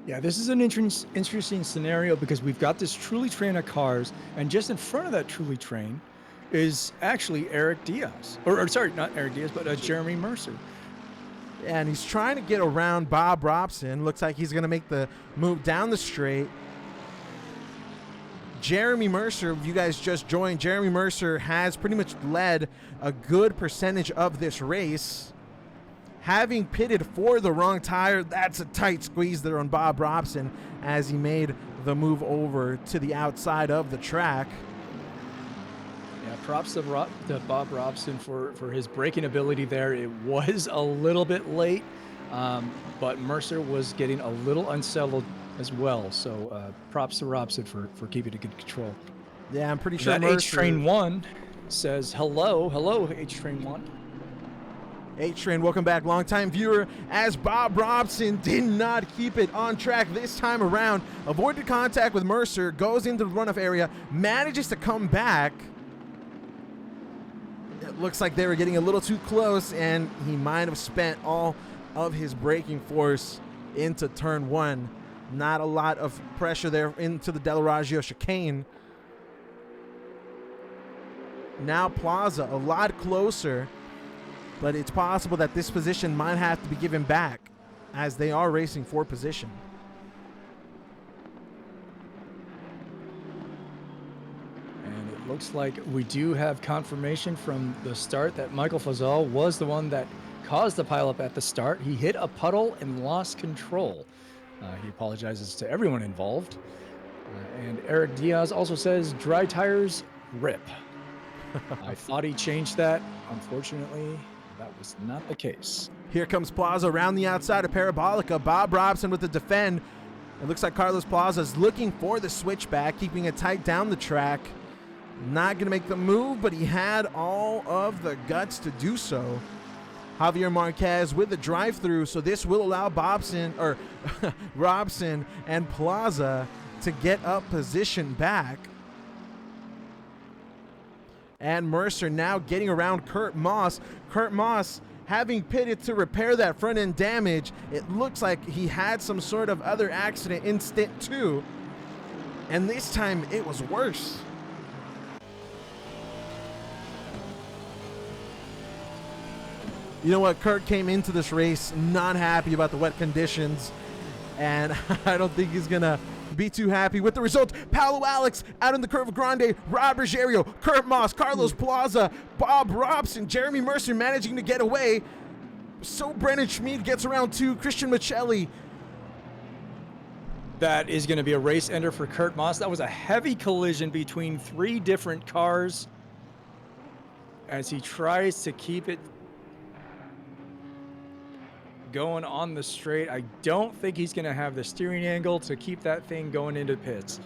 Yeah, this is an interesting scenario because we've got this Truly train of cars, and just in front of that Truly train is actually Eric Diaz. Or sorry, not Eric Diaz, but Jeremy Mercer. And he's trying to get around Bob Robson. Looks like he's going to make the move down the straight. Jeremy Mercer, if you guys just joined, Jeremy Mercer has pretty much led a good percentage of this race. Having pitted for the wrong tire, that's a tight squeeze there on Bob Robson as he made the move over to the outside of the track. Yeah, props to Bob Robson for his braking ability there. It was a little bit late, but Mercer was getting a little unsettled as well. So props to Robson for keeping it good control. Yeah, I'm pretty sure that Mercer... H-Train 1 says hello, H-Train 1. H-Train, welcome back, longtime viewer, as Bob Robson did not keep it on track this time around. Avoided contact with Mercer, goes into the runoff area, manages to come back. It looks like they were getting a little too close, and he might have spent all of his braking force into turn one. Not a lot of pressure there into the Dell'Orazio chicane. Now Plaza a lot closer, but it's possible that this position might have to be given back as they are racing for position. And it looks like we do have confirmation from the start that Michael Fazal was the one that caused the pileup at the start. He hit a puddle and lost control. He apologizes to everyone involved. And Eric Diaz also says dry tires rip. I thought he changed that. Unfortunately, that was not the case. Here comes Plaza around the outside of Parabolica. Bob Robson with the defend. It looks like Carlos Plaza is looking for the switchback, keeping it tight down the track. Not going to make the move, but he had all of the guts to do so. Javier Marquez with the drive-through, so this will allow Robson and Plaza to get up position back. And Mercer now getting around Kurt Moss. Kurt Moss having pitted to repair that front end damage. It looks like he had some sort of other accident in stint 2. And this time it was worse. You know what? Kurt came into this race not happy about the wet conditions, and I don't think he's going to be too happy with the result. Paolo Alex out in the Curva Grande, Rob Ruggiero, Kurt Moss, Carlos Plaza, Bob Robson, Jeremy Mercer managing to get away. So Brennan Schmid gets around too. Christian Michelli. That is going to be a race ender for Kurt Moss. That was a heavy collision between 3 different cars as he tries to keep it going on the straight. I don't think he's going to have the steering angle to keep that thing going into pits.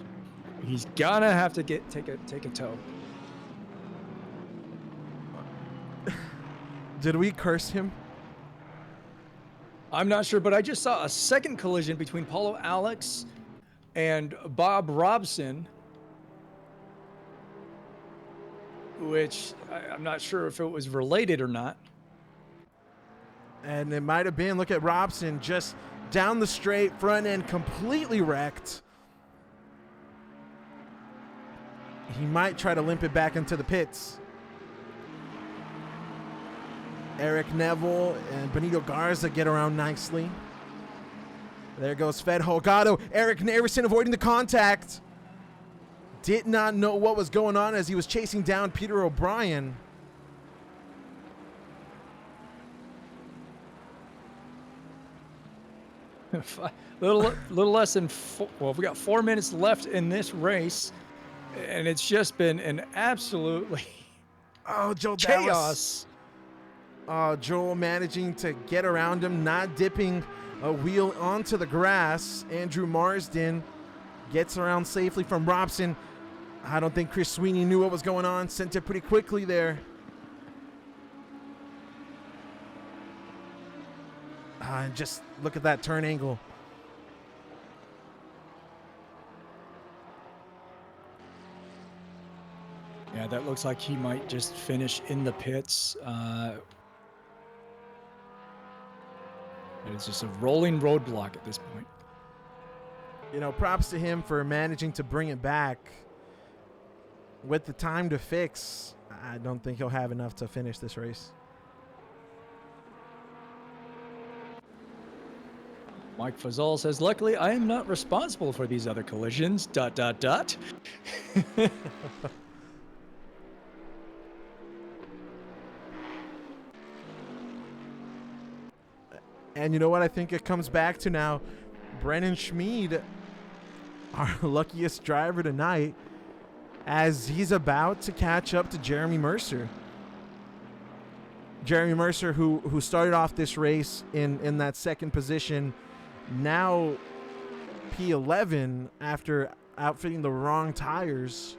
He's gonna have to take a tow. Did we curse him? I'm not sure, but I just saw a second collision between Paulo Alex and Bob Robson, which I'm not sure if it was related or not. And it might have been. Look at Robson just down the straight, front end completely wrecked. He might try to limp it back into the pits. Eric Neville and Benito Garza get around nicely. There goes Fed Holgado. Eric Naverson avoiding the contact. Did not know what was going on as he was chasing down Peter O'Brien. little less than we got 4 minutes left in this race, and it's just been an absolutely Joe chaos. Joel managing to get around him, not dipping a wheel onto the grass. Andrew Marsden gets around safely from Robson. I don't think Chris Sweeney knew what was going on. Sent it pretty quickly there. And just look at that turn angle. Yeah, that looks like he might just finish in the pits. It's just a rolling roadblock at this point. You know, props to him for managing to bring it back. With the time to fix, I don't think he'll have enough to finish this race. Mike Fazal says, luckily, I am not responsible for these other collisions, ... And you know what I think it comes back to now? Brennan Schmid, our luckiest driver tonight, as he's about to catch up to Jeremy Mercer. Jeremy Mercer, who started off this race in that second position, now P11 after outfitting the wrong tires.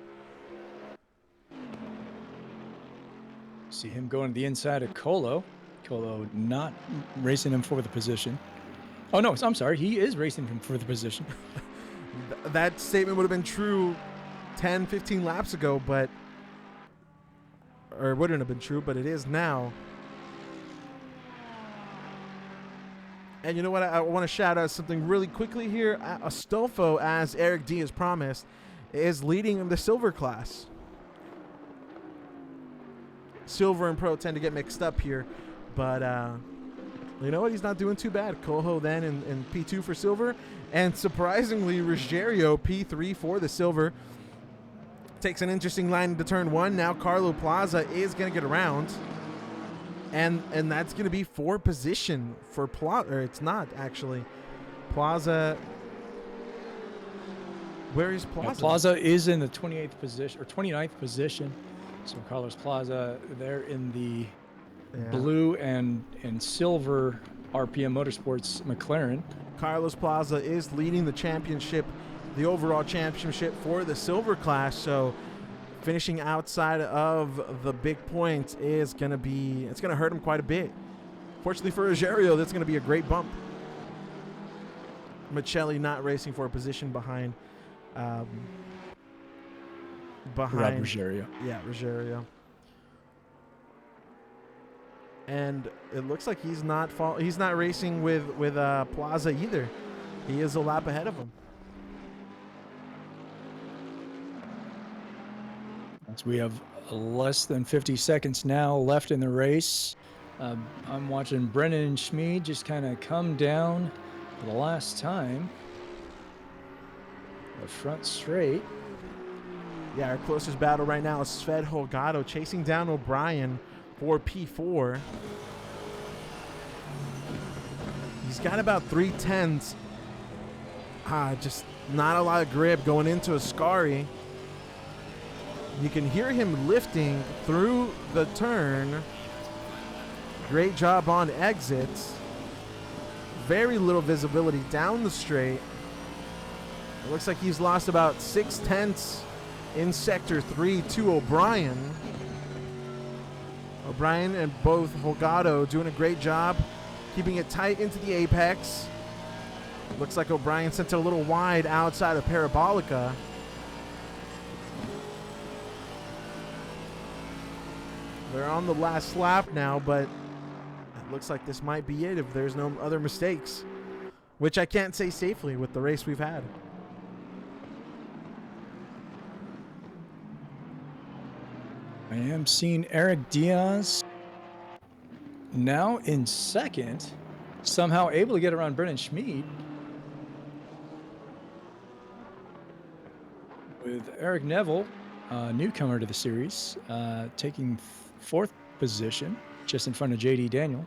See him going to the inside of Colo. Colo not racing him for the position. Oh, no, I'm sorry. He is racing him for the position. That statement would have been true 10, 15 laps ago, or wouldn't have been true, but it is now. And you know what? I want to shout out something really quickly here. Astolfo, as Eric D has promised, is leading in the silver class. Silver and pro tend to get mixed up here, but you know what? He's not doing too bad. Coho then in P2 for silver, and surprisingly, Ruggiero P3 for the silver. Takes an interesting line into turn one. Now Carlo Plaza is going to get around. And that's going to be for position for Plaza. Or it's not, actually. Plaza. Where is Plaza? Yeah, Plaza is in the 28th position, or 29th position. So Carlos Plaza there in the blue and silver RPM Motorsports McLaren. Carlos Plaza is leading the championship, the overall championship for the silver class. So finishing outside of the big points is going to be, it's going to hurt him quite a bit. Fortunately for Ruggiero, that's going to be a great bump. Michelli not racing for a position behind Ruggiero. Yeah, Ruggiero. And it looks like he's not racing with Plaza either. He is a lap ahead of him. So we have less than 50 seconds now left in the race. I'm watching Brennan Schmid just kind of come down for the last time. The front straight. Yeah, our closest battle right now is Sven Holgado chasing down O'Brien for P4. He's got about 3/10. Just not a lot of grip going into Ascari. You can hear him lifting through the turn. Great job on exits. Very little visibility down the straight. It looks like he's lost about 6/10 in Sector 3 to O'Brien. O'Brien and both Holgado doing a great job keeping it tight into the apex. Looks like O'Brien sent it a little wide outside of Parabolica. They're on the last lap now, but it looks like this might be it if there's no other mistakes, which I can't say safely with the race we've had. I am seeing Eric Diaz now in second, somehow able to get around Brennan Schmid. With Eric Neville, newcomer to the series, taking fourth position, just in front of JD Daniel.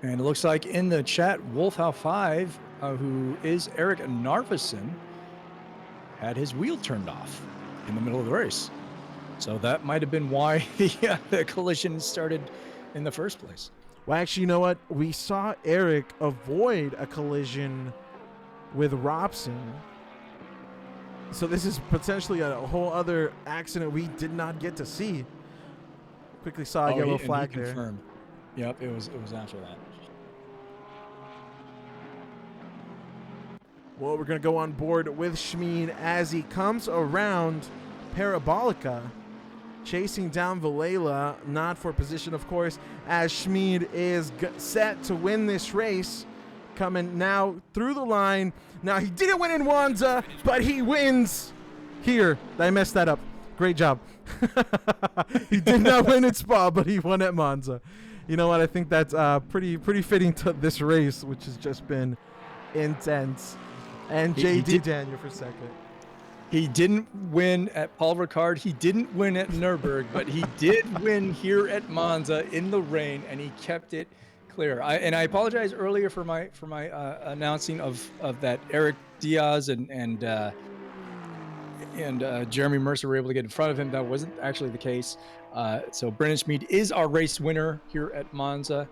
And it looks like in the chat, Wolfhow 5, who is Eric Narvison, had his wheel turned off in the middle of the race. So that might have been why the collision started in the first place. Well, actually, you know what? We saw Eric avoid a collision with Robson. So this is potentially a whole other accident we did not get to see. Quickly saw a yellow flag there. Confirmed. Yep, it was after that. Well, we're going to go on board with Schmid as he comes around Parabolica, chasing down Vilela, not for position, of course, as Schmid is set to win this race. Coming now through the line. Now, he didn't win in Monza, but he wins here. I messed that up. Great job. He did not win at Spa, but he won at Monza. You know what? I think that's pretty fitting to this race, which has just been intense. And JD Daniel for second. He didn't win at Paul Ricard. He didn't win at Nürburgring, but he did win here at Monza in the rain, and he kept it clear. I apologize earlier for my announcing of that Eric Diaz and Jeremy Mercer were able to get in front of him. That wasn't actually the case. So Brendan Schmid is our race winner here at Monza.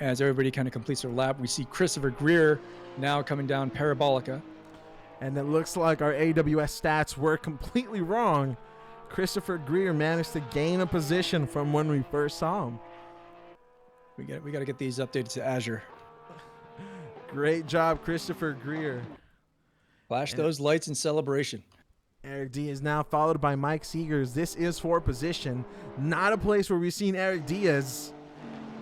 As everybody kind of completes their lap, we see Christopher Greer now coming down Parabolica. And it looks like our AWS stats were completely wrong. Christopher Greer managed to gain a position from when we first saw him. We got to get these updated to Azure. Great job, Christopher Greer. Flash those lights in celebration. Eric D is now followed by Mike Seegers. This is for position, not a place where we've seen Eric Diaz.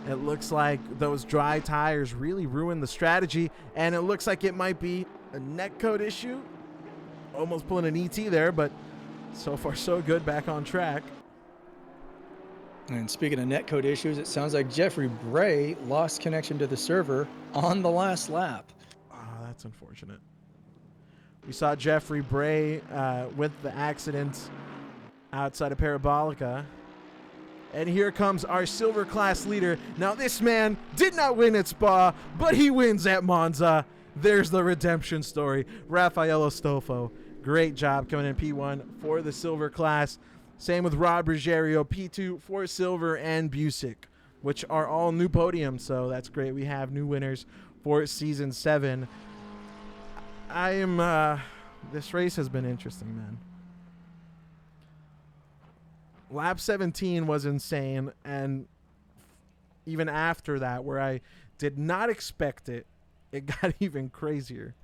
It looks like those dry tires really ruined the strategy, and it looks like it might be a netcode issue. Almost pulling an ET there, but so far so good, back on track. And speaking of netcode issues, it sounds like Jeffrey Bray lost connection to the server on the last lap. Oh, that's unfortunate. We saw Jeffrey Bray with the accident outside of Parabolica. And here comes our silver class leader. Now, this man did not win at Spa, but he wins at Monza. There's the redemption story. Raffaello Stofo. Great job coming in P1 for the silver class. Same with Rob Ruggiero, P2 for silver, and Busick, which are all new podiums, so that's great. We have new winners for Season 7. This race has been interesting, man. Lap 17 was insane, and even after that, where I did not expect it, it got even crazier.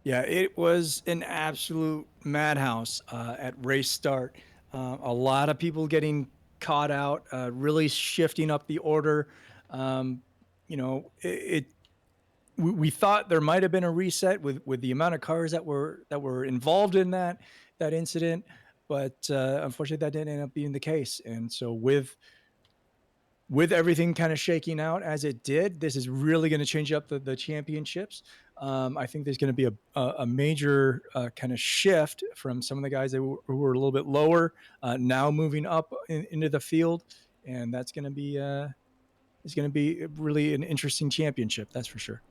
Yeah, it was an absolute madhouse at race start. A lot of people getting caught out, really shifting up the order. We thought there might have been a reset with the amount of cars that were involved in that incident, but unfortunately that didn't end up being the case. And so with everything kind of shaking out as it did, this is really going to change up the championships. I think there's going to be a major kind of shift from some of the guys who were a little bit lower now moving up into the field, and that's going to be it's going to be really an interesting championship, that's for sure.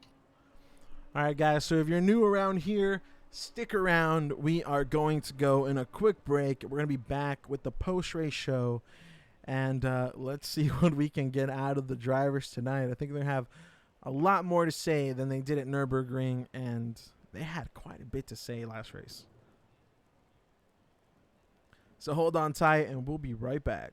All right, guys, so if you're new around here, stick around. We are going to go in a quick break. We're going to be back with the post-race show, and let's see what we can get out of the drivers tonight. I think they have a lot more to say than they did at Nürburgring, and they had quite a bit to say last race. So hold on tight, and we'll be right back.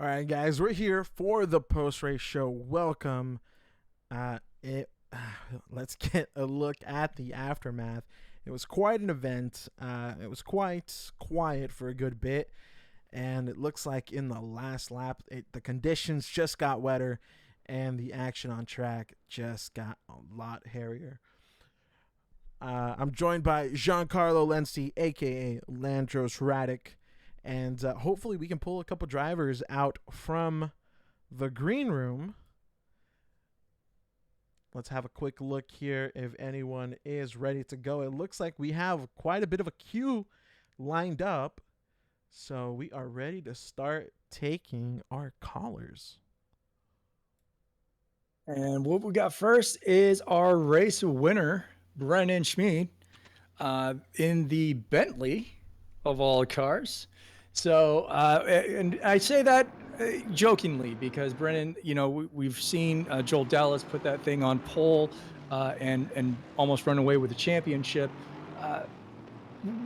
All right, guys, we're here for the post-race show. Welcome. Let's get a look at the aftermath. It was quite an event. It was quite quiet for a good bit, and it looks like in the last lap, the conditions just got wetter, and the action on track just got a lot hairier. I'm joined by Giancarlo Lenzi, aka Landros Radic, and hopefully we can pull a couple drivers out from the green room. Let's have a quick look here if anyone is ready to go. It looks like we have quite a bit of a queue lined up, so we are ready to start taking our callers. And what we got first is our race winner, Brennan Schmid, in the Bentley of all cars. So, and I say that jokingly because Brennan, we've seen Joel Dallas put that thing on pole and almost run away with the championship.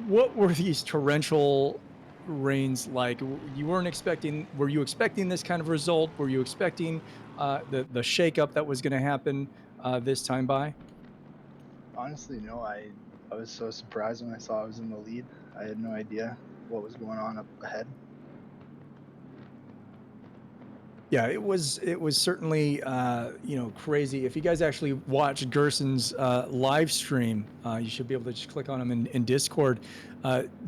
What were these torrential rains like? Were you expecting this kind of result? Were you expecting the shakeup that was going to happen this time by? Honestly, no. I was so surprised when I saw I was in the lead. I had no idea what was going on up ahead. Yeah, it was certainly crazy. If you guys actually watch Gerson's live stream, you should be able to just click on him in Discord.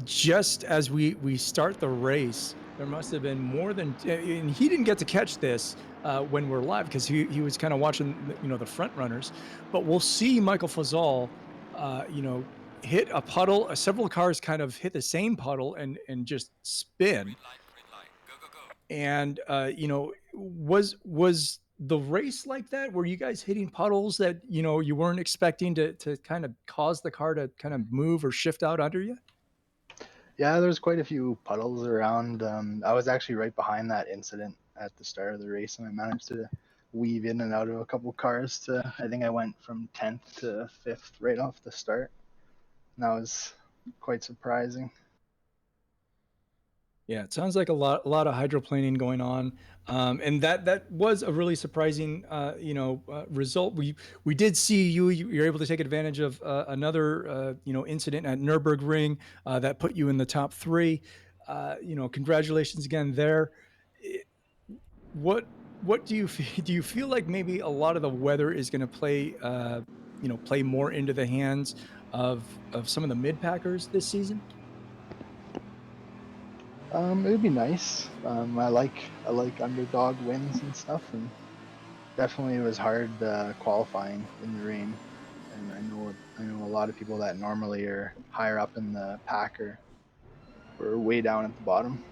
Just as we start the race, there must have been more than, and he didn't get to catch this when we're live because he was kind of watching the front runners. But we'll see Michael Fazal, hit a puddle. Several cars kind of hit the same puddle and just spin. Green light, go, go, go. And was the race like that? Were you guys hitting puddles that you weren't expecting to kind of cause the car to kind of move or shift out under you? Yeah, there's quite a few puddles around. I was actually right behind that incident at the start of the race, and I managed to weave in and out of a couple cars I think I went from 10th to 5th right off the start. And that was quite surprising. Yeah, it sounds like a lot of hydroplaning going on, and that was a really surprising result. We did see you're able to take advantage of another incident at Nürburgring that put you in the top 3. Congratulations again there. What do you do you feel like maybe a lot of the weather is going to play more into the hands of some of the mid packers this season? It would be nice. I like underdog wins and stuff, and definitely it was hard qualifying in the rain. And I know a lot of people that normally are higher up in the pack were way down at the bottom.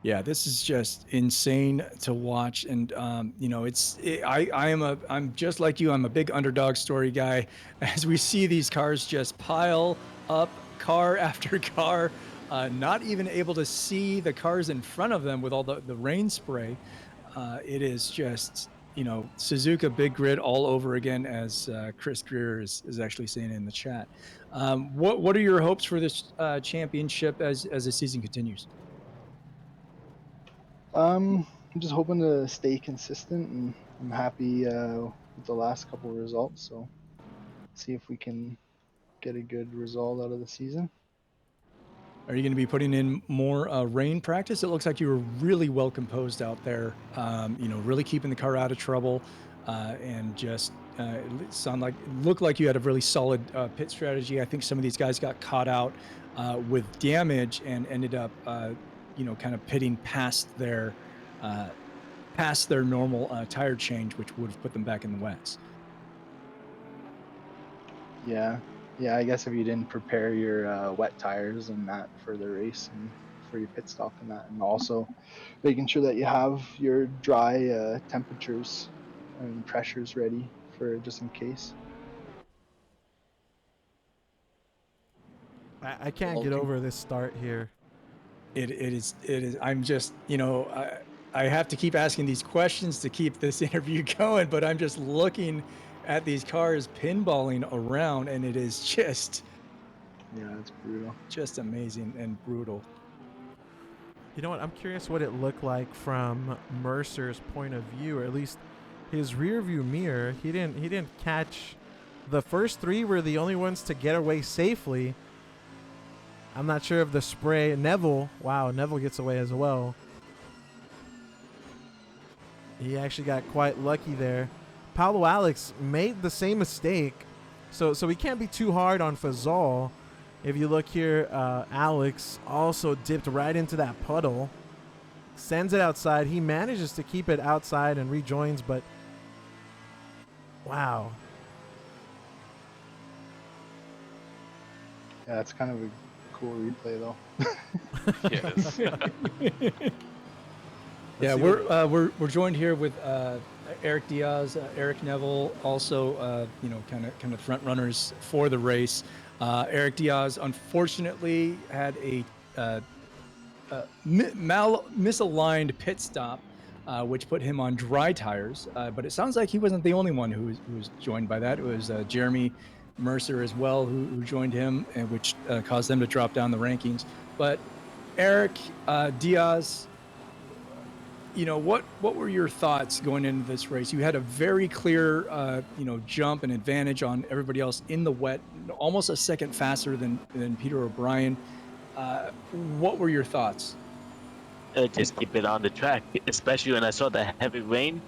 Yeah, this is just insane to watch, and I'm just like you. I'm a big underdog story guy. As we see these cars just pile up, car after car, not even able to see the cars in front of them with all the rain spray. It is just Suzuka big grid all over again, as Chris Greer is actually saying in the chat. What are your hopes for this championship as the season continues? I'm just hoping to stay consistent, and I'm happy with the last couple of results. So see if we can get a good result out of the season. Are you going to be putting in more rain practice? It looks like you were really well composed out there. Really keeping the car out of trouble, and just looked like you had a really solid pit strategy. I think some of these guys got caught out with damage and ended up kind of pitting past their normal tire change, which would have put them back in the wets. Yeah, I guess if you didn't prepare your wet tires and that for the race and for your pit stop and that, and also making sure that you have your dry temperatures and pressures ready for just in case. I can't get over this start here. It is. I'm just, I have to keep asking these questions to keep this interview going, but I'm just looking at these cars pinballing around, and it is just, yeah, it's brutal. Just amazing and brutal. You know what? I'm curious what it looked like from Mercer's point of view, or at least his rear view mirror. He didn't catch the first three. Were the only ones to get away safely. I'm not sure if the spray Neville. Wow, Neville gets away as well. He actually got quite lucky there. Paulo Alex made the same mistake, so we can't be too hard on Fazal. If you look here, Alex also dipped right into that puddle, sends it outside. He manages to keep it outside and rejoins, but wow. Yeah, that's kind of a cool replay though. Yes. Yeah, we're joined here with Eric Diaz, Eric Neville, also kind of front runners for the race. Eric Diaz unfortunately had a misaligned pit stop, which put him on dry tires. But it sounds like he wasn't the only one who was joined by that. It was Jeremy Mercer as well who joined him, and which caused them to drop down the rankings. But Eric Diaz, what were your thoughts going into this race? You had a very clear, jump and advantage on everybody else in the wet, almost a second faster than Peter O'Brien. What were your thoughts? Just keep it on the track, especially when I saw the heavy rain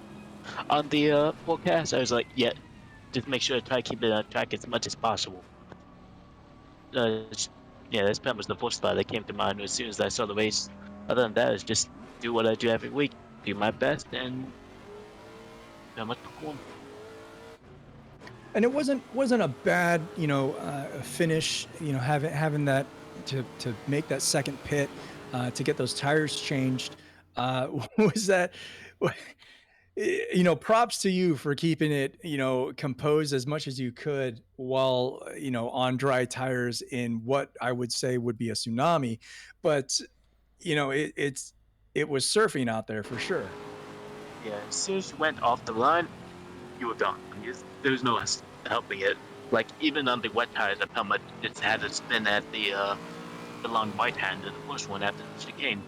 on the forecast. I was like, yeah, just make sure to try to keep it on track as much as possible. Yeah, that's pretty much the first thought that came to mind as soon as I saw the race. Other than that, it's just do what I do every week, do my best, and how much perform. And it wasn't a bad finish. Having that to make that second pit to get those tires changed. Was that? Props to you for keeping it composed as much as you could while on dry tires in what I would say would be a tsunami, but it was surfing out there for sure. Yeah, as soon as you went off the line, you were gone. There was no helping it. Like, even on the wet tires, I pretty much just had to spin at the long right hand in the first one after the chicane.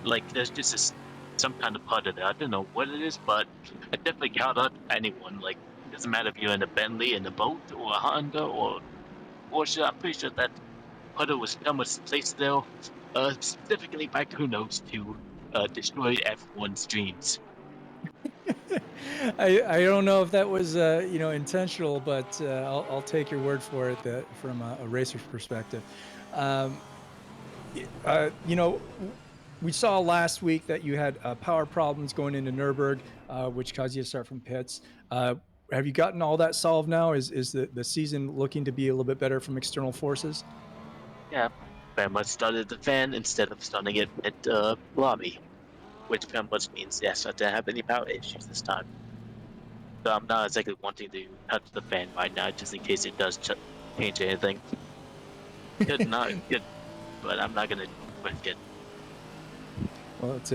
Like, there's just some kind of puddle there. I don't know what it is, but I definitely count out anyone. Like, it doesn't matter if you're in a Bentley, in a boat, or a Honda, or Porsche. I'm pretty sure that puddle was pretty much placed there specifically by Kunos to destroy everyone's dreams. I don't know if that was intentional, but I'll take your word for it that from a racer's perspective. We saw last week that you had power problems going into Nürburgring, which caused you to start from pits. Have you gotten all that solved now? Is the season looking to be a little bit better from external forces? Yeah, very much started the fan instead of starting it at lobby, which very much means yes, I didn't have any power issues this time. So I'm not exactly wanting to touch the fan right now, just in case it does change anything. Good, not good, but I'm not gonna risk it. Well, it's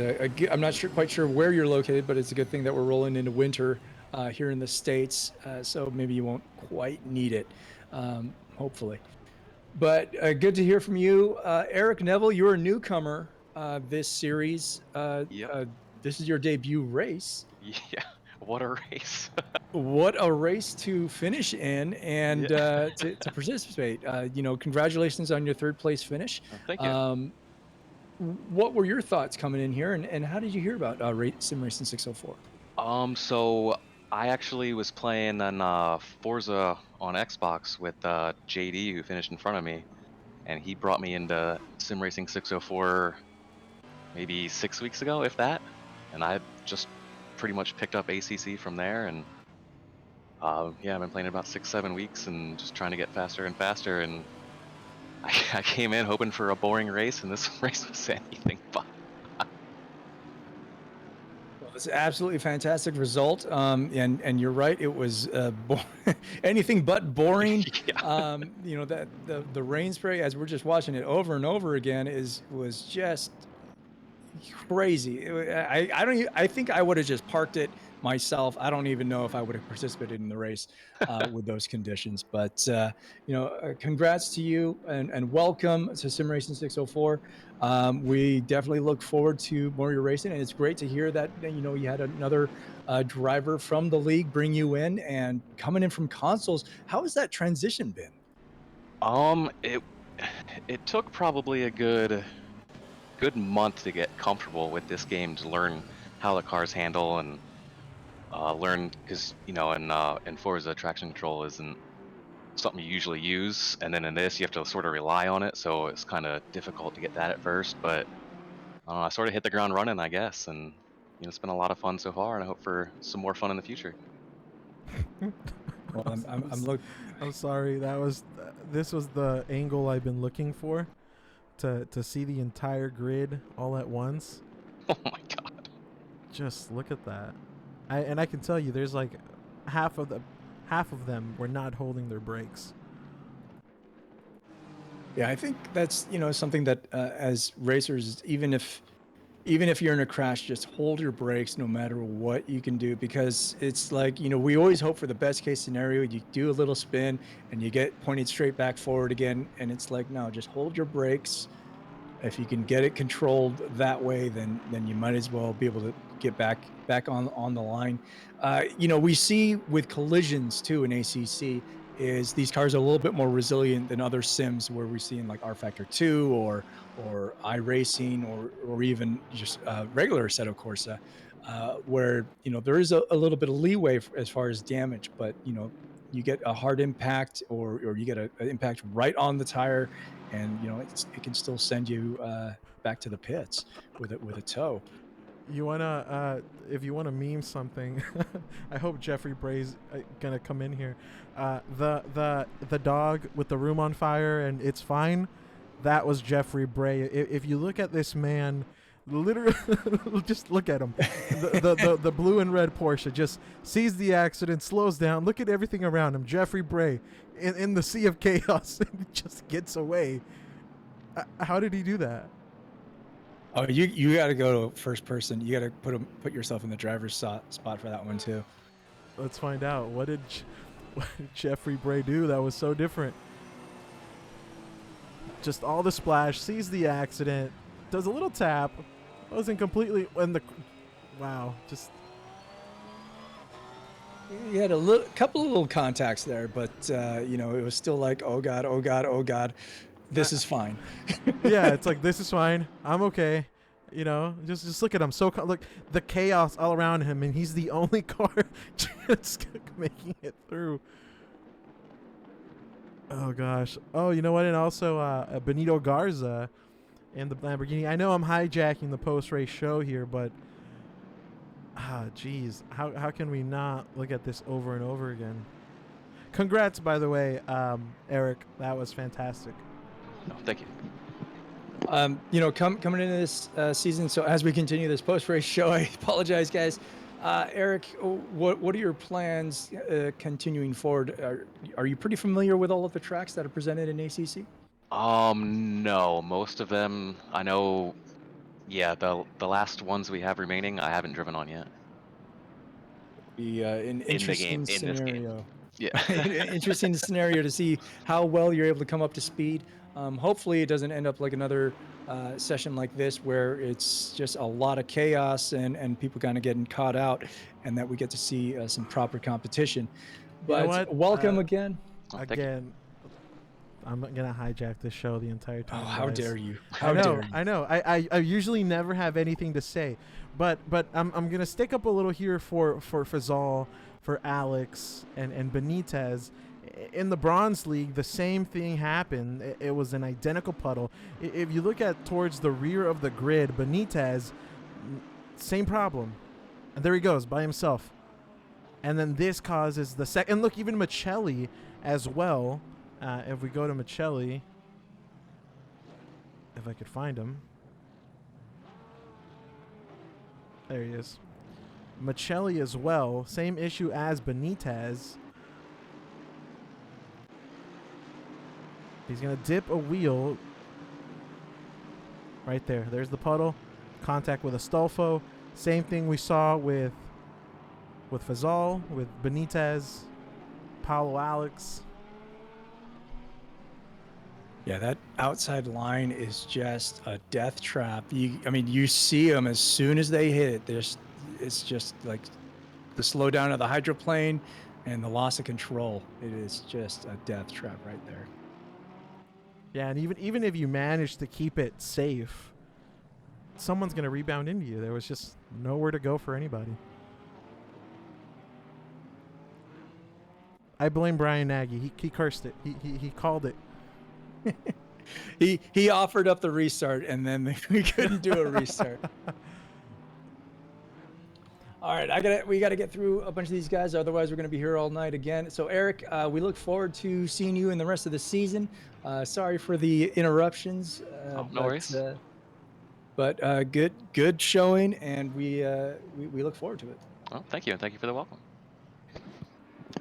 I'm not quite sure where you're located, but it's a good thing that we're rolling into winter here in the States, so maybe you won't quite need it, hopefully. But good to hear from you. Eric Neville, you're a newcomer this series. Yep. This is your debut race. Yeah, what a race. What a race to finish in and to participate. Congratulations on your third place finish. Thank you. What were your thoughts coming in here, and how did you hear about Sim Racing 604? So I actually was playing on Forza on Xbox with JD, who finished in front of me, and he brought me into Sim Racing 604 maybe 6 weeks ago, if that, and I just pretty much picked up ACC from there, and I've been playing it about 6-7 weeks and just trying to get faster and faster, and I came in hoping for a boring race, and this race was anything but. Well, it's an absolutely fantastic result, and you're right. It was anything but boring. Yeah. That the rain spray, as we're just watching it over and over again, was just crazy. I think I would have just parked it, myself, I don't even know if I would have participated in the race with those conditions. But congrats to you and welcome to Sim Racing 604. We definitely look forward to more of your racing, and it's great to hear that you had another driver from the league bring you in and coming in from consoles. How has that transition been? It it took probably a good month to get comfortable with this game, to learn how the cars handle, and learn, because in Forza, traction control isn't something you usually use, and then in this you have to sort of rely on it, so it's kind of difficult to get that at first. But I sort of hit the ground running, I guess, and it's been a lot of fun so far, and I hope for some more fun in the future. Well, I'm sorry. This was the angle I've been looking for, to see the entire grid all at once. Oh my god! Just look at that. I can tell you, there's like half of them were not holding their brakes. Yeah, I think that's something that as racers, even if you're in a crash, just hold your brakes no matter what you can do, because it's like, we always hope for the best case scenario. You do a little spin and you get pointed straight back forward again, and it's like, no, just hold your brakes. If you can get it controlled that way, then you might as well be able to get back on the line. We see with collisions too in ACC is these cars are a little bit more resilient than other sims where we see in like R Factor 2 or iRacing or even just regular Assetto Corsa, where there is a little bit of leeway as far as damage, but you get a hard impact or you get an impact right on the tire, and it can still send you back to the pits with a tow. You wanna, if you wanna meme something, I hope Jeffrey Bray's gonna come in here. The dog with the room on fire and it's fine. That was Jeffrey Bray. If you look at this man, literally, just look at him. The blue and red Porsche just sees the accident, slows down. Look at everything around him. Jeffrey Bray in the sea of chaos and just gets away. How did he do that? Oh, you got to go to first person. You got to put yourself in the driver's spot for that one too. Let's find out. What did Jeffrey Bray do that was so different? Just all the splash, sees the accident, does a little tap, wasn't completely wow, just. He had a couple of little contacts there, but it was still like, oh god, oh god, oh god. This is fine. Yeah, it's like, this is fine. I'm okay. Just look at him. Look, the chaos all around him, and he's the only car just making it through. Oh gosh. Oh, you know what? And also Benito Garza and the Lamborghini. I know I'm hijacking the post-race show here, but geez, how can we not look at this over and over again? Congrats, by the way, Eric. That was fantastic. No, thank you. Coming into this season, so as we continue this post-race show, I apologize, guys. Eric, what are your plans continuing forward? Are you pretty familiar with all of the tracks that are presented in ACC? No, most of them I know. Yeah, the last ones we have remaining, I haven't driven on yet. Be an interesting scenario. Yeah. Interesting scenario to see how well you're able to come up to speed. Hopefully it doesn't end up like another session like this where it's just a lot of chaos and people kind of getting caught out, and that we get to see some proper competition. But welcome again. Again, I'm gonna hijack this show the entire time. Oh, how dare you! I know. I usually never have anything to say, but I'm gonna stick up a little here for Fazal, for Alex and Benitez. In the Bronze League, the same thing happened. It was an identical puddle. If you look at towards the rear of the grid, Benitez, same problem. And there he goes by himself. And then this causes the second. Look, even Michelli as well. If we go to Michelli, if I could find him. There he is. Michelli as well. Same issue as Benitez. He's going to dip a wheel. Right there. There's the puddle. Contact with Astolfo. Same thing we saw with with Fazal, with Benitez, Paulo Alex. Yeah, that outside line is just a death trap. You see them as soon as they hit it. It's just like the slowdown of the hydroplane and the loss of control. It is just a death trap right there. Yeah, and even if you manage to keep it safe, someone's going to rebound into you. There was just nowhere to go for anybody. I blame Brian Nagy. He cursed it. He called it. He offered up the restart, and then we couldn't do a restart. All right, we gotta get through a bunch of these guys, otherwise we're gonna be here all night again. So Eric, we look forward to seeing you in the rest of the season. Sorry for the interruptions. No worries. But good showing, and we look forward to it. Well, thank you. Thank you for the welcome.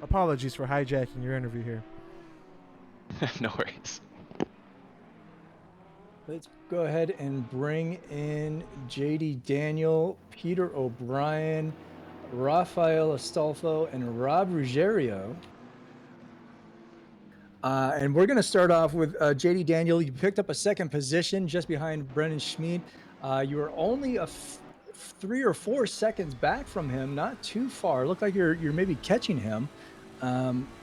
Apologies for hijacking your interview here. No worries. Let's go ahead and bring in JD Daniel, Peter O'Brien, Rafael Astolfo, and Rob Ruggiero. And we're going to start off with JD Daniel. You picked up a second position just behind Brendan Schmid. You were only 3 or 4 seconds back from him, not too far. Looked like you're maybe catching him.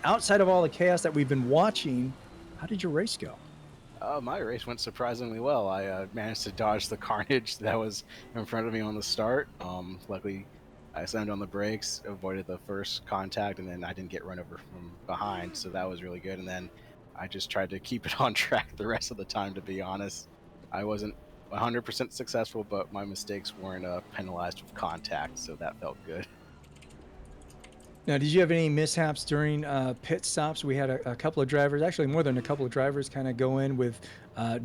Outside of all the chaos that we've been watching, how did your race go? My race went surprisingly well. I managed to dodge the carnage that was in front of me on the start. Luckily, I slammed on the brakes, avoided the first contact, and then I didn't get run over from behind, so that was really good. And then I just tried to keep it on track the rest of the time, to be honest. I wasn't 100% successful, but my mistakes weren't penalized with contact, so that felt good. Now, did you have any mishaps during pit stops? We had a couple of drivers, actually more than a couple of drivers, kind of go in with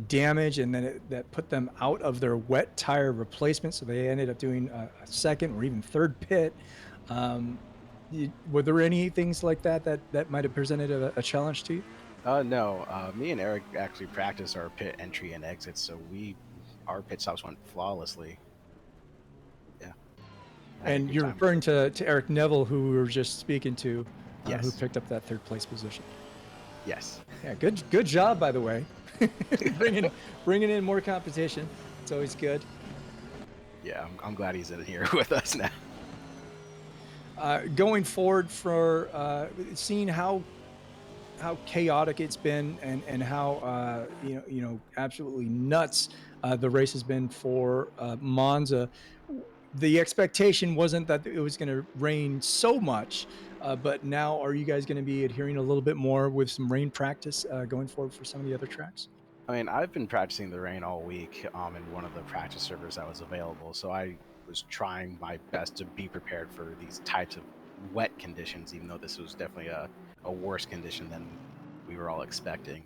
damage, and then that put them out of their wet tire replacement, so they ended up doing a second or even third pit. Were there any things like that might have presented a challenge to you? No. Me and Eric actually practiced our pit entry and exit, so our pit stops went flawlessly. Yeah. And you're referring to Eric Neville, who we were just speaking to, yes, who picked up that third place position. Yes. Yeah, good job, by the way. bringing in more competition. It's always good. Yeah, I'm glad he's in here with us now. Going forward, for seeing how chaotic it's been and how absolutely nuts the race has been for Monza. The expectation wasn't that it was going to rain so much, but now are you guys going to be adhering a little bit more with some rain practice going forward for some of the other tracks? I mean, I've been practicing the rain all week in one of the practice servers that was available, so I was trying my best to be prepared for these types of wet conditions, even though this was definitely a worse condition than we were all expecting.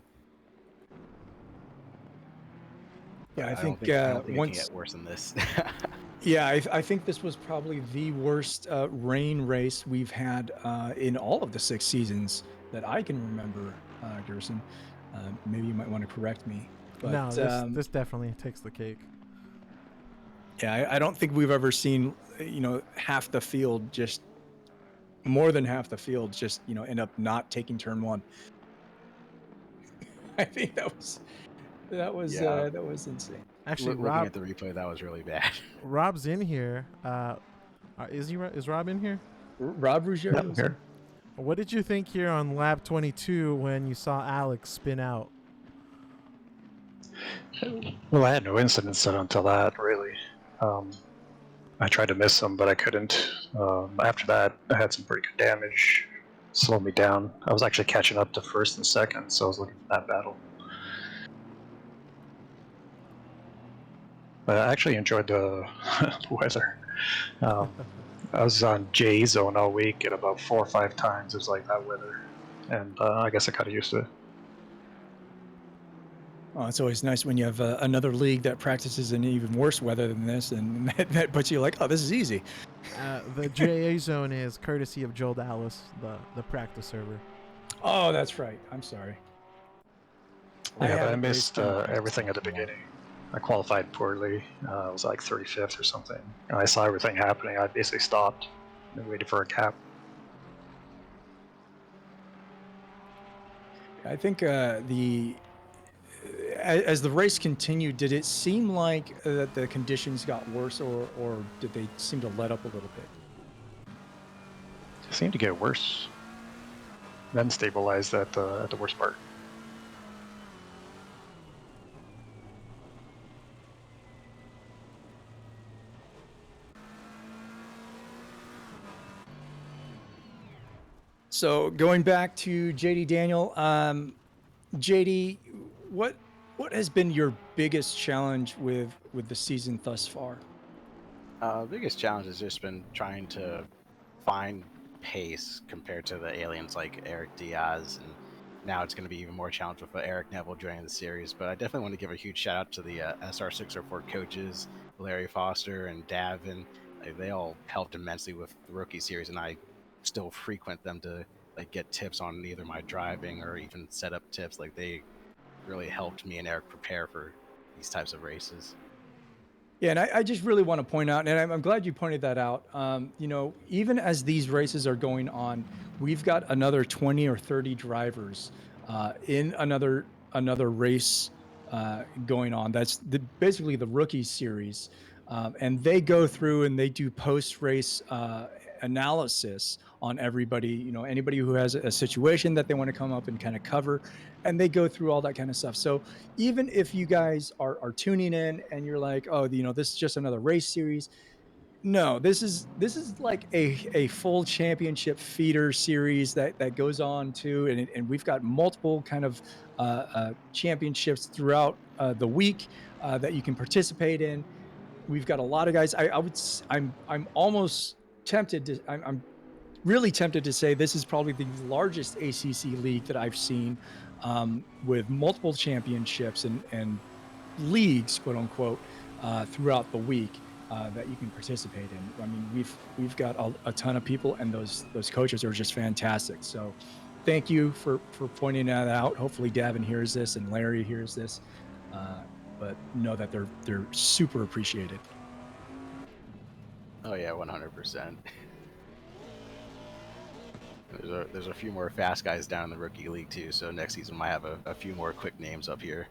Yeah, I think don't think it can get worse than this. Yeah, I think this was probably the worst rain race we've had in all of the 6 seasons that I can remember, Gerson. Maybe you might want to correct me. But, no, this definitely takes the cake. Yeah, I don't think we've ever seen, half the field, just more than half the field, just end up not taking turn 1. I think that was insane. Actually, looking at the replay, that was really bad. Rob's in here. Is Rob in here? Rob Ruggiero is here. What did you think here on lap 22 when you saw Alex spin out? Well, I had no incidents until that, really. I tried to miss them, but I couldn't. After that, I had some pretty good damage. Slowed me down. I was actually catching up to first and second, so I was looking for that battle. But I actually enjoyed the weather. I was on J zone all week, and about 4 or 5 times it was like that weather, and I guess I got used to it. Oh, it's always nice when you have another league that practices in even worse weather than this, and that puts you like, oh, this is easy. The JA zone is courtesy of Joel Dallas, the practice server. Oh, that's right. I'm sorry. Yeah, but I missed everything at the beginning. I qualified poorly. I was like 35th or something. And I saw everything happening. I basically stopped. and waited for a gap. I think as the race continued, did it seem like that the conditions got worse, or did they seem to let up a little bit? It seemed to get worse, then stabilized at the worst part. So going back to JD Daniel, JD, what has been your biggest challenge with the season thus far? Biggest challenge has just been trying to find pace compared to the aliens like Eric Diaz, and now it's going to be even more challenging with Eric Neville joining the series. But I definitely want to give a huge shout out to the SR604 coaches, Larry Foster and Davin. They all helped immensely with the rookie series, and I still frequent them to get tips on either my driving or even setup tips. Like, they really helped me and Eric prepare for these types of races. Yeah, and I just really want to point out, and I'm glad you pointed that out. Even as these races are going on, we've got another 20 or 30 drivers in another race going on. That's basically the rookie series, and they go through and they do post race analysis on everybody. Anybody who has a situation that they want to come up and kind of cover, and they go through all that kind of stuff. So even if you guys are tuning in and you're like, oh, this is just another race series. No, this is like a full championship feeder series that goes on too, and we've got multiple kind of championships throughout the week that you can participate in. We've got a lot of guys. I'm almost tempted to. I'm really tempted to say this is probably the largest ACC league that I've seen, with multiple championships and leagues, quote unquote, throughout the week that you can participate in. I mean, we've got a ton of people, and those coaches are just fantastic. So, thank you for pointing that out. Hopefully, Davin hears this and Larry hears this, but know that they're super appreciated. Oh yeah, 100%. There's a few more fast guys down in the rookie league too, so next season might have a few more quick names up here.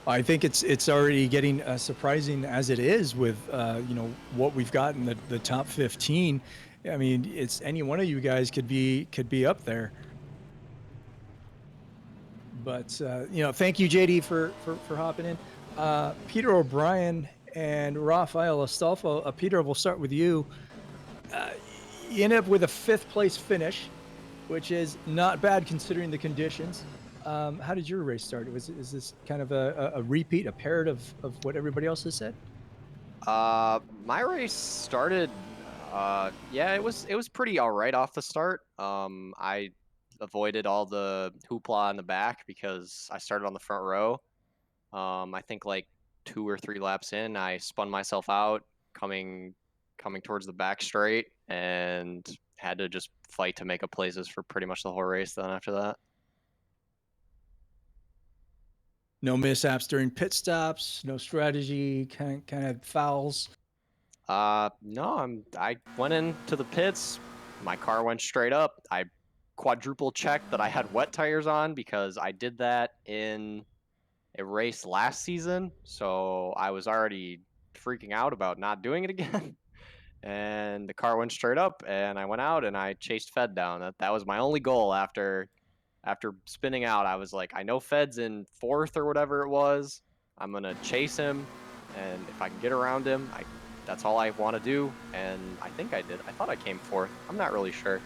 I think it's already getting surprising as it is with what we've got in the top 15. I mean, it's any one of you guys could be up there. But thank you, JD, for hopping in. Peter O'Brien and Rafael Astolfo. Peter, we'll start with you. You end up with a 5th place finish, which is not bad considering the conditions. How did your race start? Is this kind of a repeat, a parrot of what everybody else has said? My race started. Yeah, it was pretty all right off the start. I avoided all the hoopla in the back because I started on the front row. I think like 2 or 3 laps in, I spun myself out coming towards the back straight and had to just fight to make up places for pretty much the whole race then after that. No mishaps during pit stops, no strategy, kind of fouls. No, I went into the pits. My car went straight up. I quadruple checked that I had wet tires on because I did that in a race last season. So I was already freaking out about not doing it again. And the car went straight up, and I went out and I chased Fed down. That was my only goal after spinning out. I was like, I know Fed's in 4th or whatever it was. I'm gonna chase him, and if I can get around him, that's all I want to do. And I think I did. I thought I came 4th. I'm not really sure.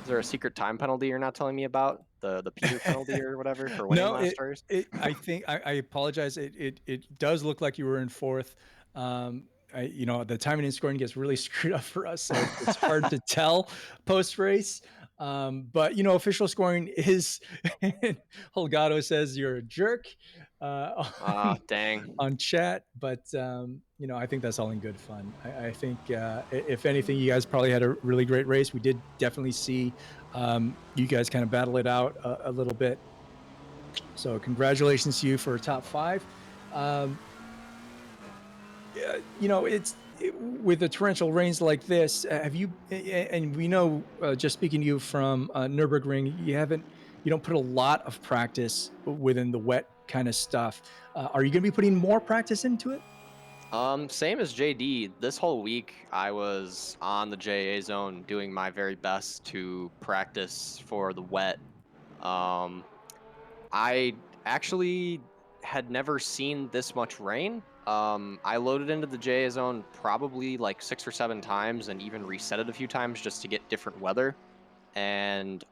Is there a secret time penalty you're not telling me about? The Peter penalty or whatever for winning last race? I think I apologize. It does look like you were in 4th. The timing and scoring gets really screwed up for us, so it's hard to tell post race. But official scoring is Holgado says you're a jerk Dang. on chat, but I think that's all in good fun. I think if anything, you guys probably had a really great race. We did definitely see you guys kind of battle it out a little bit. So congratulations to you for a top 5. with the torrential rains like this, have you? And we know, just speaking to you from Nürburgring, you don't put a lot of practice within the wet kind of stuff. Are you going to be putting more practice into it? Same as JD. This whole week, I was on the JA zone doing my very best to practice for the wet. Um, I actually had never seen this much rain. I loaded into the JA zone probably like 6 or 7 times and even reset it a few times just to get different weather. And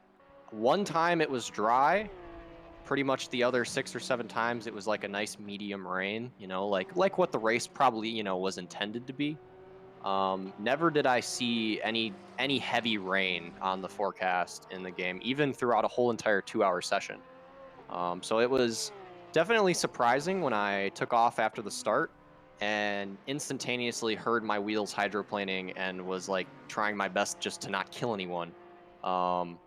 one time it was dry. Pretty much the other 6 or 7 times it was like a nice medium rain, like what the race probably, was intended to be. Never did I see any heavy rain on the forecast in the game, even throughout a whole entire 2-hour session. So it was definitely surprising when I took off after the start and instantaneously heard my wheels hydroplaning and was like trying my best just to not kill anyone. Um,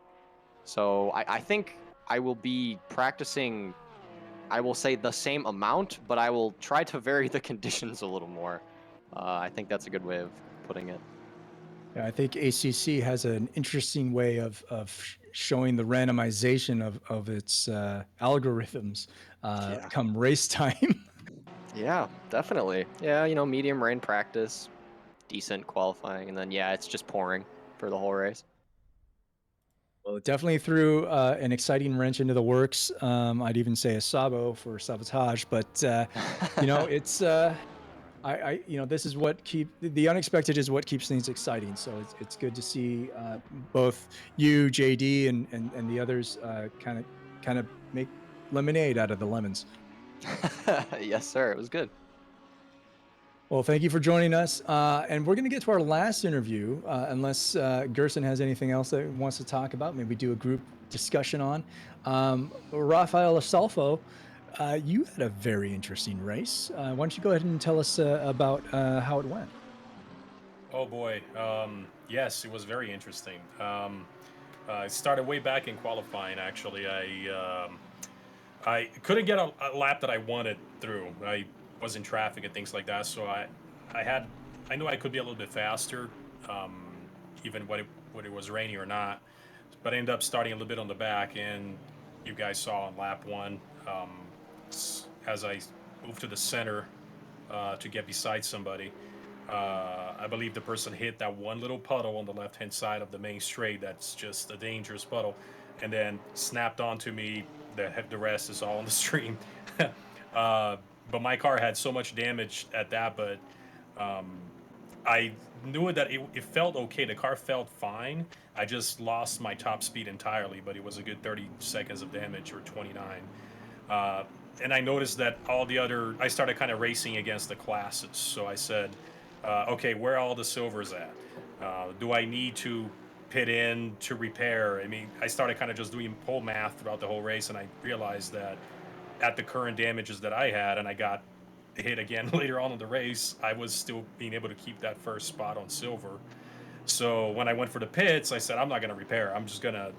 so I think I will be practicing, I will say the same amount, but I will try to vary the conditions a little more. I think that's a good way of putting it. Yeah, I think ACC has an interesting way of showing the randomization of its algorithms Yeah. come race time. Yeah, definitely. Yeah, medium rain practice, decent qualifying, and then it's just pouring for the whole race. Well, it definitely threw an exciting wrench into the works. I'd even say a sabo for sabotage, but it's this is what the unexpected is what keeps things exciting. So it's good to see both you, JD, and the others kind of make lemonade out of the lemons. Yes, sir. It was good. Well, thank you for joining us. And we're going to get to our last interview, unless Gerson has anything else that he wants to talk about. Maybe do a group discussion on. Rafael Asalfo, you had a very interesting race. Why don't you go ahead and tell us about how it went? Oh boy, yes, it was very interesting. It started way back in qualifying. Actually, I couldn't get a lap that I wanted through. I was in traffic and things like that, so I knew I could be a little bit faster, even when it was rainy or not. But I ended up starting a little bit on the back, and you guys saw on lap one, as I moved to the center to get beside somebody. I believe the person hit that one little puddle on the left-hand side of the main straight. That's just a dangerous puddle, and then snapped onto me. The rest is all on the stream. But my car had so much damage at that, but I knew that it felt okay. The car felt fine. I just lost my top speed entirely, but it was a good 30 seconds of damage, or 29. And I noticed that I started kind of racing against the classes. So I said, okay, where are all the silvers at? Do I need to pit in to repair? I mean, I started kind of just doing whole math throughout the whole race, and I realized that at the current damages that I had, and I got hit again later on in the race, I was still being able to keep that first spot on silver. So when I went for the pits, I said, I'm not going to repair. I'm just going to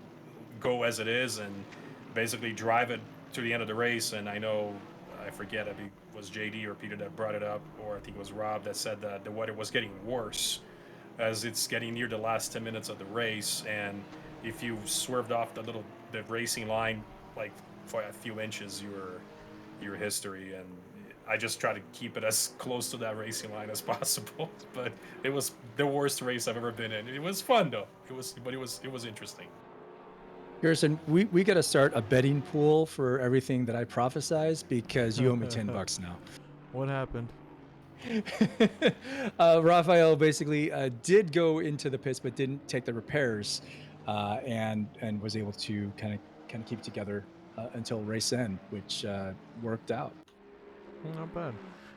go as it is and basically drive it to the end of the race. And I know, I forget if it was JD or Peter that brought it up, or I think it was Rob that said that the weather was getting worse as it's getting near the last 10 minutes of the race. And if you swerved off the racing line, like for a few inches, your history. And I just try to keep it as close to that racing line as possible. But it was the worst race I've ever been in. It was fun though. It was interesting. Gerson, we got to start a betting pool for everything that I prophesize, because you owe me $10 now. What happened? Rafael basically did go into the pits, but didn't take the repairs, and was able to kind of keep it together until race end, which worked out. Not bad.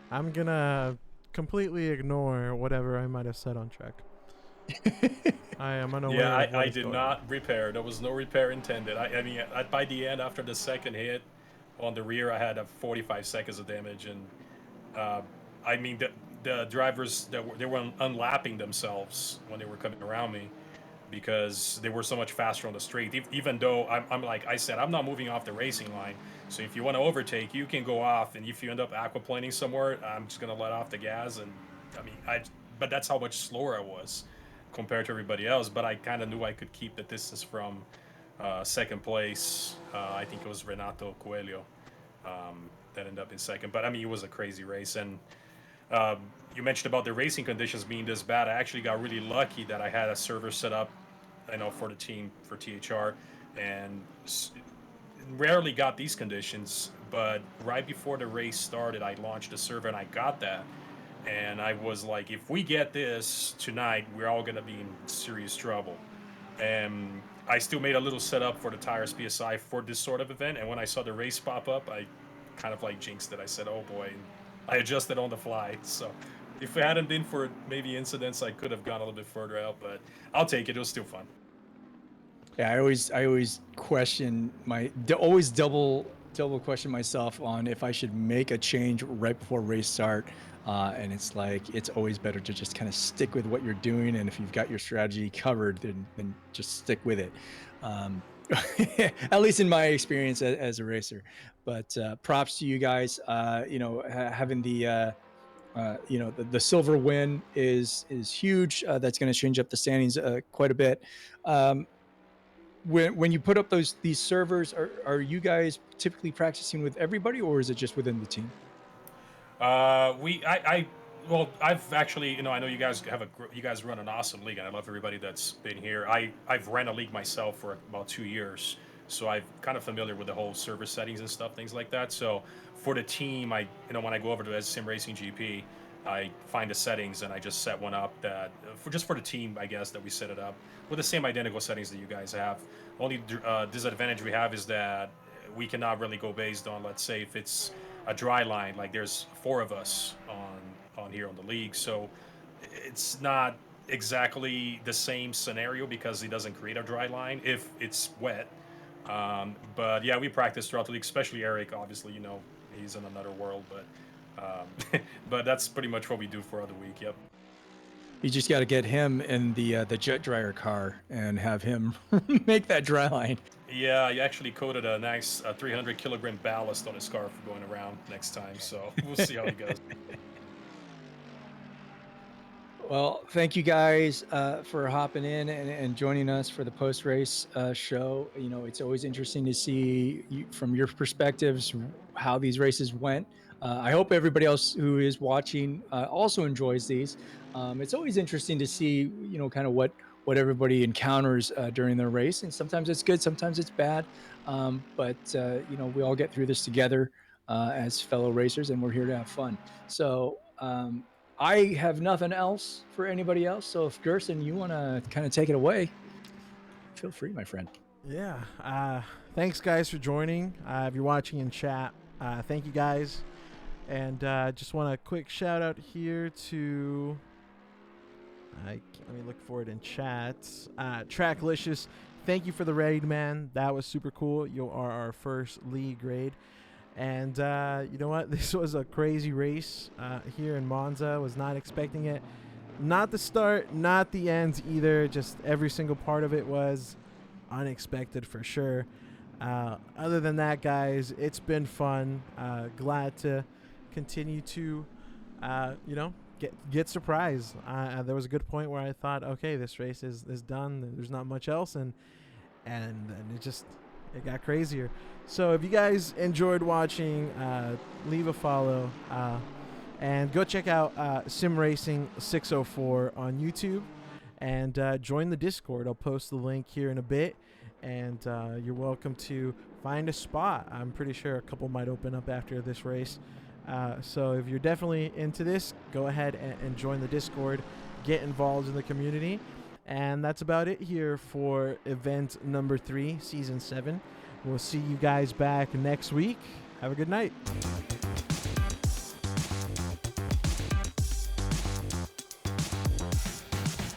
I'm gonna completely ignore whatever I might have said on track. I am unaware. Yeah, of what I is did going not on. repair. There was no repair intended. I mean, by the end, after the second hit on the rear, I had 45 seconds of damage, and I mean the drivers they were unlapping themselves when they were coming around me, because they were so much faster on the straight. Even though I'm like I said, I'm not moving off the racing line. So if you want to overtake, you can go off, and if you end up aquaplaning somewhere, I'm just gonna let off the gas. And I mean, but that's how much slower I was compared to everybody else. But I kind of knew I could keep the distance from second place. I think it was Renato Coelho that ended up in second. But I mean, it was a crazy race. And you mentioned about the racing conditions being this bad. I actually got really lucky that I had a server set up, for the team for THR, and rarely got these conditions. But right before the race started, I launched the server and I got that. And I was like, if we get this tonight, we're all gonna be in serious trouble. And I still made a little setup for the tires PSI for this sort of event. And when I saw the race pop up, I kind of like jinxed it. I said, oh boy. And I adjusted on the fly. So if it hadn't been for maybe incidents, I could have gone a little bit further out, but I'll take it. It was still fun. Yeah, I always question always double question myself on if I should make a change right before race start. And it's like, it's always better to just kind of stick with what you're doing. And if you've got your strategy covered, then just stick with it. At least in my experience as a racer. But props to you guys. Having the the silver win is huge. That's going to change up the standings quite a bit. When you put up these servers, are you guys typically practicing with everybody, or is it just within the team? Well, I've actually, I know you guys run an awesome league, and I love everybody that's been here. I've ran a league myself for about 2 years, so I'm kind of familiar with the whole server settings and stuff, things like that. So for the team, when I go over to Sim Racing GP, I find the settings and I just set one up that for the team, I guess, that we set it up with the same identical settings that you guys have. Only disadvantage we have is that we cannot really go based on, let's say, if it's a dry line, like there's 4 of us on here on the league, so it's not exactly the same scenario because it doesn't create a dry line if it's wet. But yeah, we practice throughout the league, especially Eric. Obviously, he's in another world, but that's pretty much what we do for the week. Yep. You just got to get him in the jet dryer car and have him make that dry line. Yeah, I actually coated a nice 300 kilogram ballast on his car for going around next time, so we'll see how he goes. Well, thank you guys for hopping in and joining us for the post-race show. It's always interesting to see from your perspectives how these races went. I hope everybody else who is watching also enjoys these. It's always interesting to see, kind of what everybody encounters during their race, and sometimes it's good, sometimes it's bad. But we all get through this together as fellow racers, and we're here to have fun. So. I have nothing else for anybody else. So if Gerson, you want to kind of take it away, feel free, my friend. Yeah. Thanks, guys, for joining. If you're watching in chat, thank you, guys. And just want a quick shout out here to, let me look for it in chat. Tracklicious, thank you for the raid, man. That was super cool. You are our first league raid. And you know what? This was a crazy race here in Monza. Was not expecting it. Not the start, not the end either. Just every single part of it was unexpected for sure. Other than that, guys, it's been fun. Glad to continue to, get surprised. There was a good point where I thought, okay, this race is done. There's not much else, and it got crazier. So if you guys enjoyed watching, leave a follow and go check out Sim Racing 604 on YouTube and join the Discord. I'll post the link here in a bit, and you're welcome to find a spot. I'm pretty sure a couple might open up after this race. So if you're definitely into this, go ahead and join the Discord, get involved in the community. And that's about it here for event number 3, season 7. We'll see you guys back next week. Have a good night.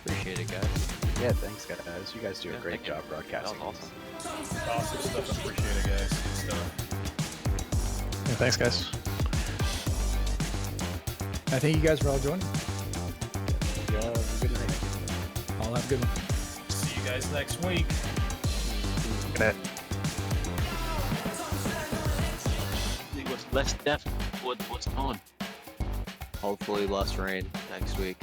Appreciate it, guys. Yeah, thanks, guys. You guys do a great job broadcasting. That was awesome. Awesome stuff. Appreciate it, guys. Good stuff. Yeah, thanks, guys. I thank you guys for all joining. Y'all have a good night. I'll have a good one. See you guys next week. Good night. It was less death. What's on? Hopefully less rain next week.